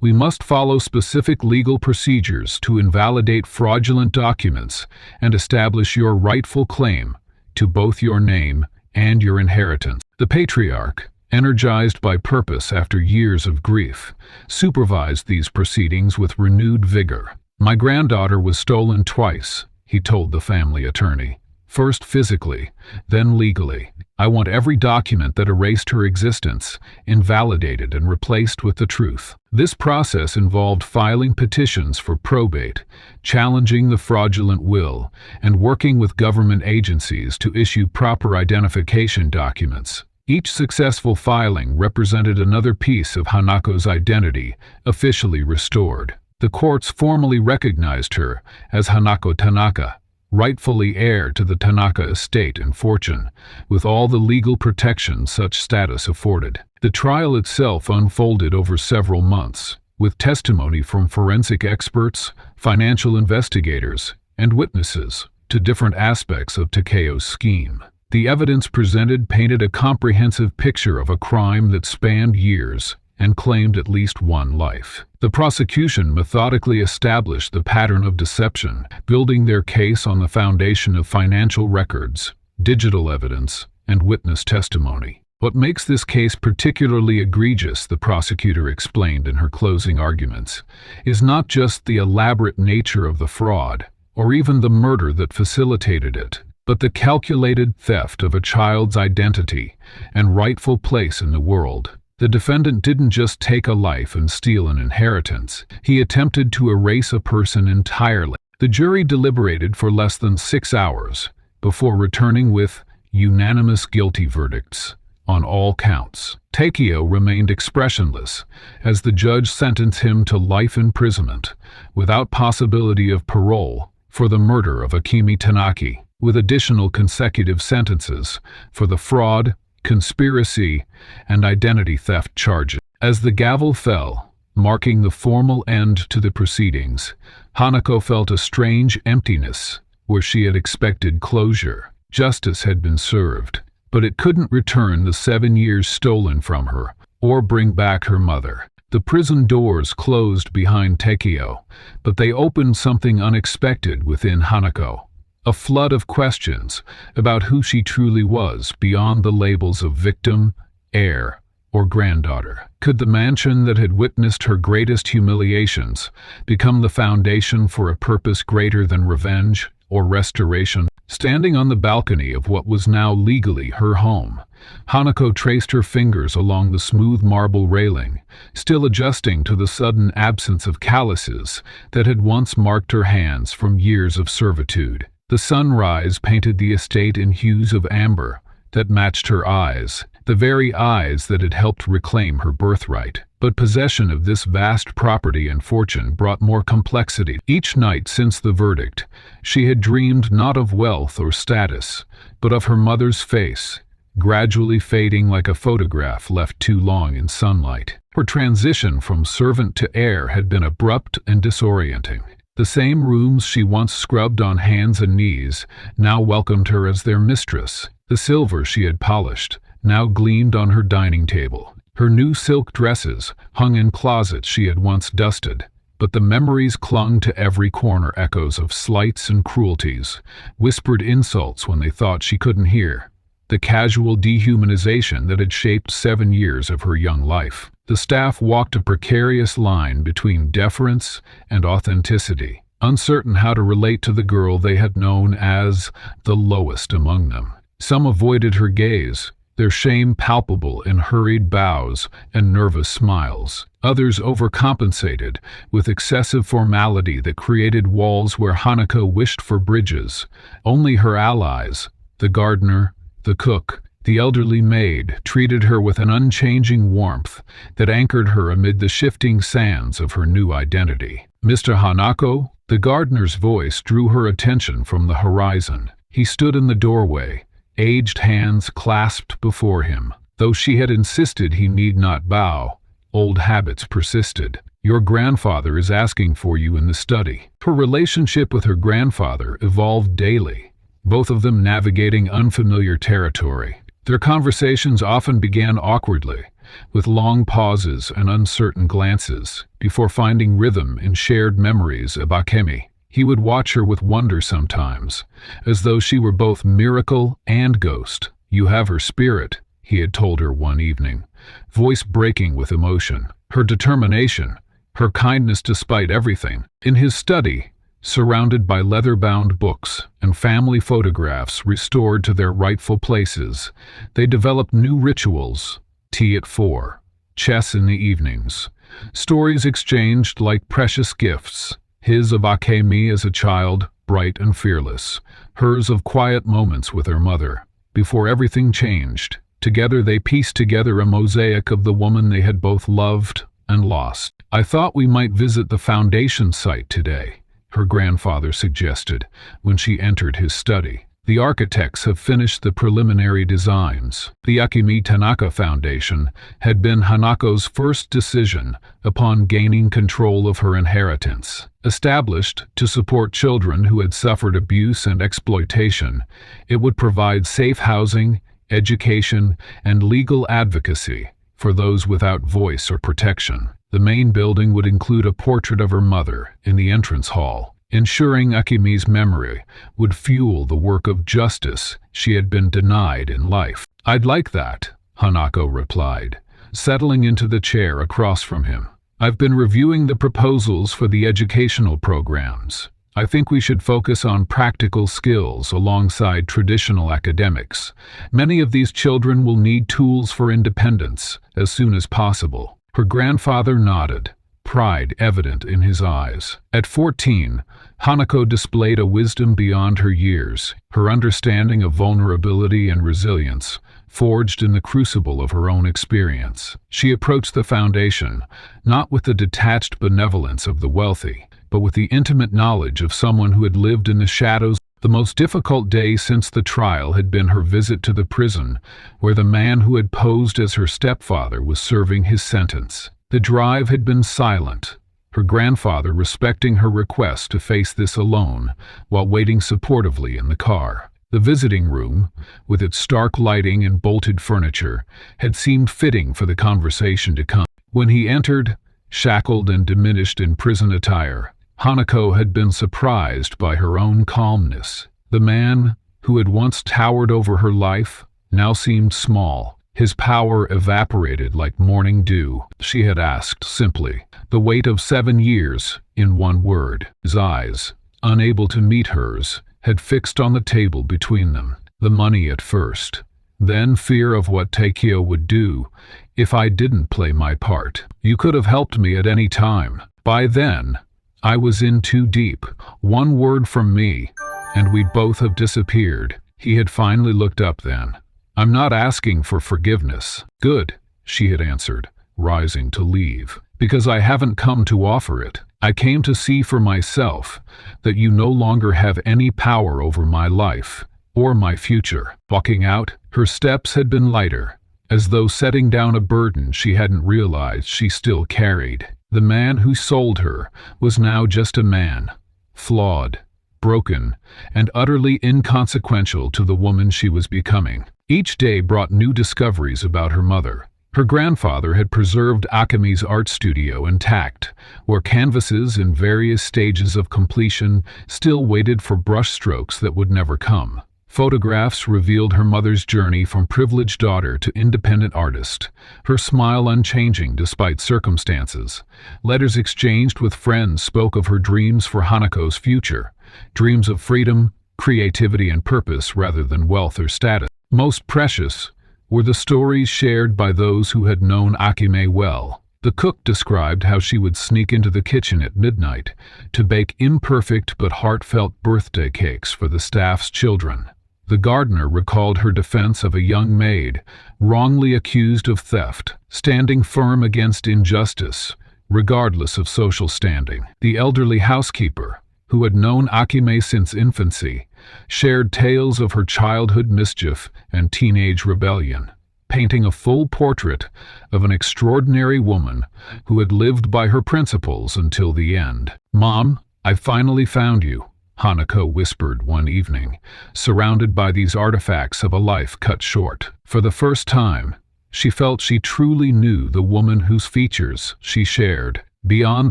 "we must follow specific legal procedures to invalidate fraudulent documents and establish your rightful claim to both your name and your inheritance." The patriarch, energized by purpose after years of grief, supervised these proceedings with renewed vigor. "My granddaughter was stolen twice," he told the family attorney. "First physically, then legally. I want every document that erased her existence invalidated and replaced with the truth." This process involved filing petitions for probate, challenging the fraudulent will, and working with government agencies to issue proper identification documents. Each successful filing represented another piece of Hanako's identity, officially restored. The courts formally recognized her as Hanako Tanaka, rightfully heir to the Tanaka estate and fortune, with all the legal protection such status afforded. The trial itself unfolded over several months, with testimony from forensic experts, financial investigators, and witnesses to different aspects of Takeo's scheme. The evidence presented painted a comprehensive picture of a crime that spanned years and claimed at least one life. The prosecution methodically established the pattern of deception, building their case on the foundation of financial records, digital evidence, and witness testimony. "What makes this case particularly egregious," the prosecutor explained in her closing arguments, "is not just the elaborate nature of the fraud, or even the murder that facilitated it, but the calculated theft of a child's identity and rightful place in the world. The defendant didn't just take a life and steal an inheritance. He attempted to erase a person entirely." The jury deliberated for less than 6 hours before returning with unanimous guilty verdicts on all counts. Takeo remained expressionless as the judge sentenced him to life imprisonment without possibility of parole for the murder of Akemi Tanaka, with additional consecutive sentences for the fraud, conspiracy, and identity theft charges. As the gavel fell, marking the formal end to the proceedings, Hanako felt a strange emptiness where she had expected closure. Justice had been served, but it couldn't return the 7 years stolen from her, or bring back her mother. The prison doors closed behind Takeo, but they opened something unexpected within Hanako. A flood of questions about who she truly was beyond the labels of victim, heir, or granddaughter. Could the mansion that had witnessed her greatest humiliations become the foundation for a purpose greater than revenge or restoration? Standing on the balcony of what was now legally her home, Hanako traced her fingers along the smooth marble railing, still adjusting to the sudden absence of calluses that had once marked her hands from years of servitude. The sunrise painted the estate in hues of amber that matched her eyes, the very eyes that had helped reclaim her birthright. But possession of this vast property and fortune brought more complexity. Each night since the verdict, she had dreamed not of wealth or status, but of her mother's face, gradually fading like a photograph left too long in sunlight. Her transition from servant to heir had been abrupt and disorienting. The same rooms she once scrubbed on hands and knees now welcomed her as their mistress. The silver she had polished now gleamed on her dining table. Her new silk dresses hung in closets she had once dusted, but the memories clung to every corner, echoes of slights and cruelties, whispered insults when they thought she couldn't hear, the casual dehumanization that had shaped 7 years of her young life. The staff walked a precarious line between deference and authenticity, uncertain how to relate to the girl they had known as the lowest among them. Some avoided her gaze, their shame palpable in hurried bows and nervous smiles. Others overcompensated with excessive formality that created walls where Hanako wished for bridges. Only her allies, the gardener, the cook, the elderly maid, treated her with an unchanging warmth that anchored her amid the shifting sands of her new identity. "Mr. Hanako?" The gardener's voice drew her attention from the horizon. He stood in the doorway, aged hands clasped before him. Though she had insisted he need not bow, old habits persisted. "Your grandfather is asking for you in the study." Her relationship with her grandfather evolved daily, both of them navigating unfamiliar territory. Their conversations often began awkwardly, with long pauses and uncertain glances, before finding rhythm in shared memories of Akemi. He would watch her with wonder sometimes, as though she were both miracle and ghost. "You have her spirit," he had told her one evening, voice breaking with emotion. Her determination, her kindness despite everything. In his study, surrounded by leather-bound books and family photographs restored to their rightful places, they developed new rituals: tea at 4, chess in the evenings, stories exchanged like precious gifts. His of Akemi as a child, bright and fearless. Hers of quiet moments with her mother. Before everything changed, together they pieced together a mosaic of the woman they had both loved and lost. "I thought we might visit the foundation site today," her grandfather suggested when she entered his study. "The architects have finished the preliminary designs." The Akemi Tanaka Foundation had been Hanako's first decision upon gaining control of her inheritance. Established to support children who had suffered abuse and exploitation, it would provide safe housing, education, and legal advocacy for those without voice or protection. The main building would include a portrait of her mother in the entrance hall, ensuring Akemi's memory would fuel the work of justice she had been denied in life. "I'd like that," Hanako replied, settling into the chair across from him. "I've been reviewing the proposals for the educational programs. I think we should focus on practical skills alongside traditional academics. Many of these children will need tools for independence as soon as possible." Her grandfather nodded, pride evident in his eyes. At 14, Hanako displayed a wisdom beyond her years, her understanding of vulnerability and resilience, forged in the crucible of her own experience. She approached the foundation, not with the detached benevolence of the wealthy, but with the intimate knowledge of someone who had lived in the shadows. The most difficult day since the trial had been her visit to the prison, where the man who had posed as her stepfather was serving his sentence. The drive had been silent, her grandfather respecting her request to face this alone while waiting supportively in the car. The visiting room, with its stark lighting and bolted furniture, had seemed fitting for the conversation to come. When he entered, shackled and diminished in prison attire, Hanako had been surprised by her own calmness. The man, who had once towered over her life, now seemed small. His power evaporated like morning dew. She had asked simply, the weight of 7 years, in one word. His eyes, unable to meet hers, had fixed on the table between them. The money at first, then fear of what Takeo would do if I didn't play my part. You could have helped me at any time. By then, I was in too deep. One word from me, and we'd both have disappeared. He had finally looked up then. I'm not asking for forgiveness. Good, she had answered, rising to leave. Because I haven't come to offer it. I came to see for myself that you no longer have any power over my life or my future. Walking out, her steps had been lighter, as though setting down a burden she hadn't realized she still carried. The man who sold her was now just a man, flawed, broken, and utterly inconsequential to the woman she was becoming. Each day brought new discoveries about her mother. Her grandfather had preserved Akemi's art studio intact, where canvases in various stages of completion still waited for brushstrokes that would never come. Photographs revealed her mother's journey from privileged daughter to independent artist, her smile unchanging despite circumstances. Letters exchanged with friends spoke of her dreams for Hanako's future, dreams of freedom, creativity, and purpose rather than wealth or status. Most precious were the stories shared by those who had known Akemi well. The cook described how she would sneak into the kitchen at midnight to bake imperfect but heartfelt birthday cakes for the staff's children. The gardener recalled her defense of a young maid, wrongly accused of theft, standing firm against injustice, regardless of social standing. The elderly housekeeper, who had known Akemi since infancy, shared tales of her childhood mischief and teenage rebellion, painting a full portrait of an extraordinary woman who had lived by her principles until the end. "Mom, I finally found you," Hanako whispered one evening, surrounded by these artifacts of a life cut short. For the first time, she felt she truly knew the woman whose features she shared, beyond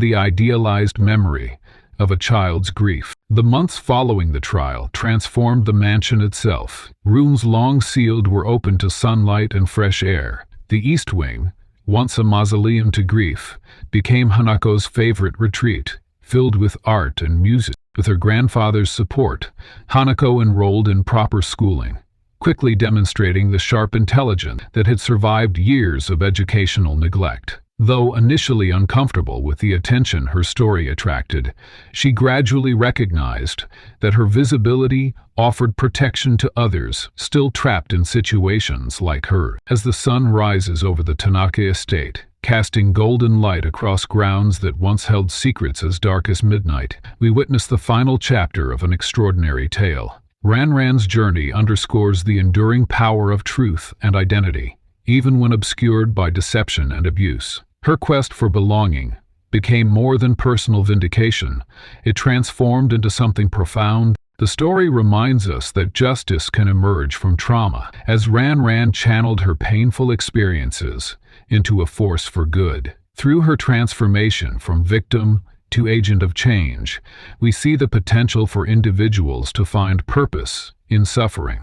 the idealized memory of a child's grief. The months following the trial transformed the mansion itself. Rooms long sealed were open to sunlight and fresh air. The East Wing, once a mausoleum to grief, became Hanako's favorite retreat, filled with art and music. With her grandfather's support, Hanako enrolled in proper schooling, quickly demonstrating the sharp intelligence that had survived years of educational neglect. Though initially uncomfortable with the attention her story attracted, she gradually recognized that her visibility offered protection to others still trapped in situations like her. As the sun rises over the Tanaka estate, casting golden light across grounds that once held secrets as dark as midnight, we witness the final chapter of an extraordinary tale. Ranran's journey underscores the enduring power of truth and identity, even when obscured by deception and abuse. Her quest for belonging became more than personal vindication. It transformed into something profound. The story reminds us that justice can emerge from trauma, as Ranran channeled her painful experiences into a force for good. Through her transformation from victim to agent of change, we see the potential for individuals to find purpose in suffering.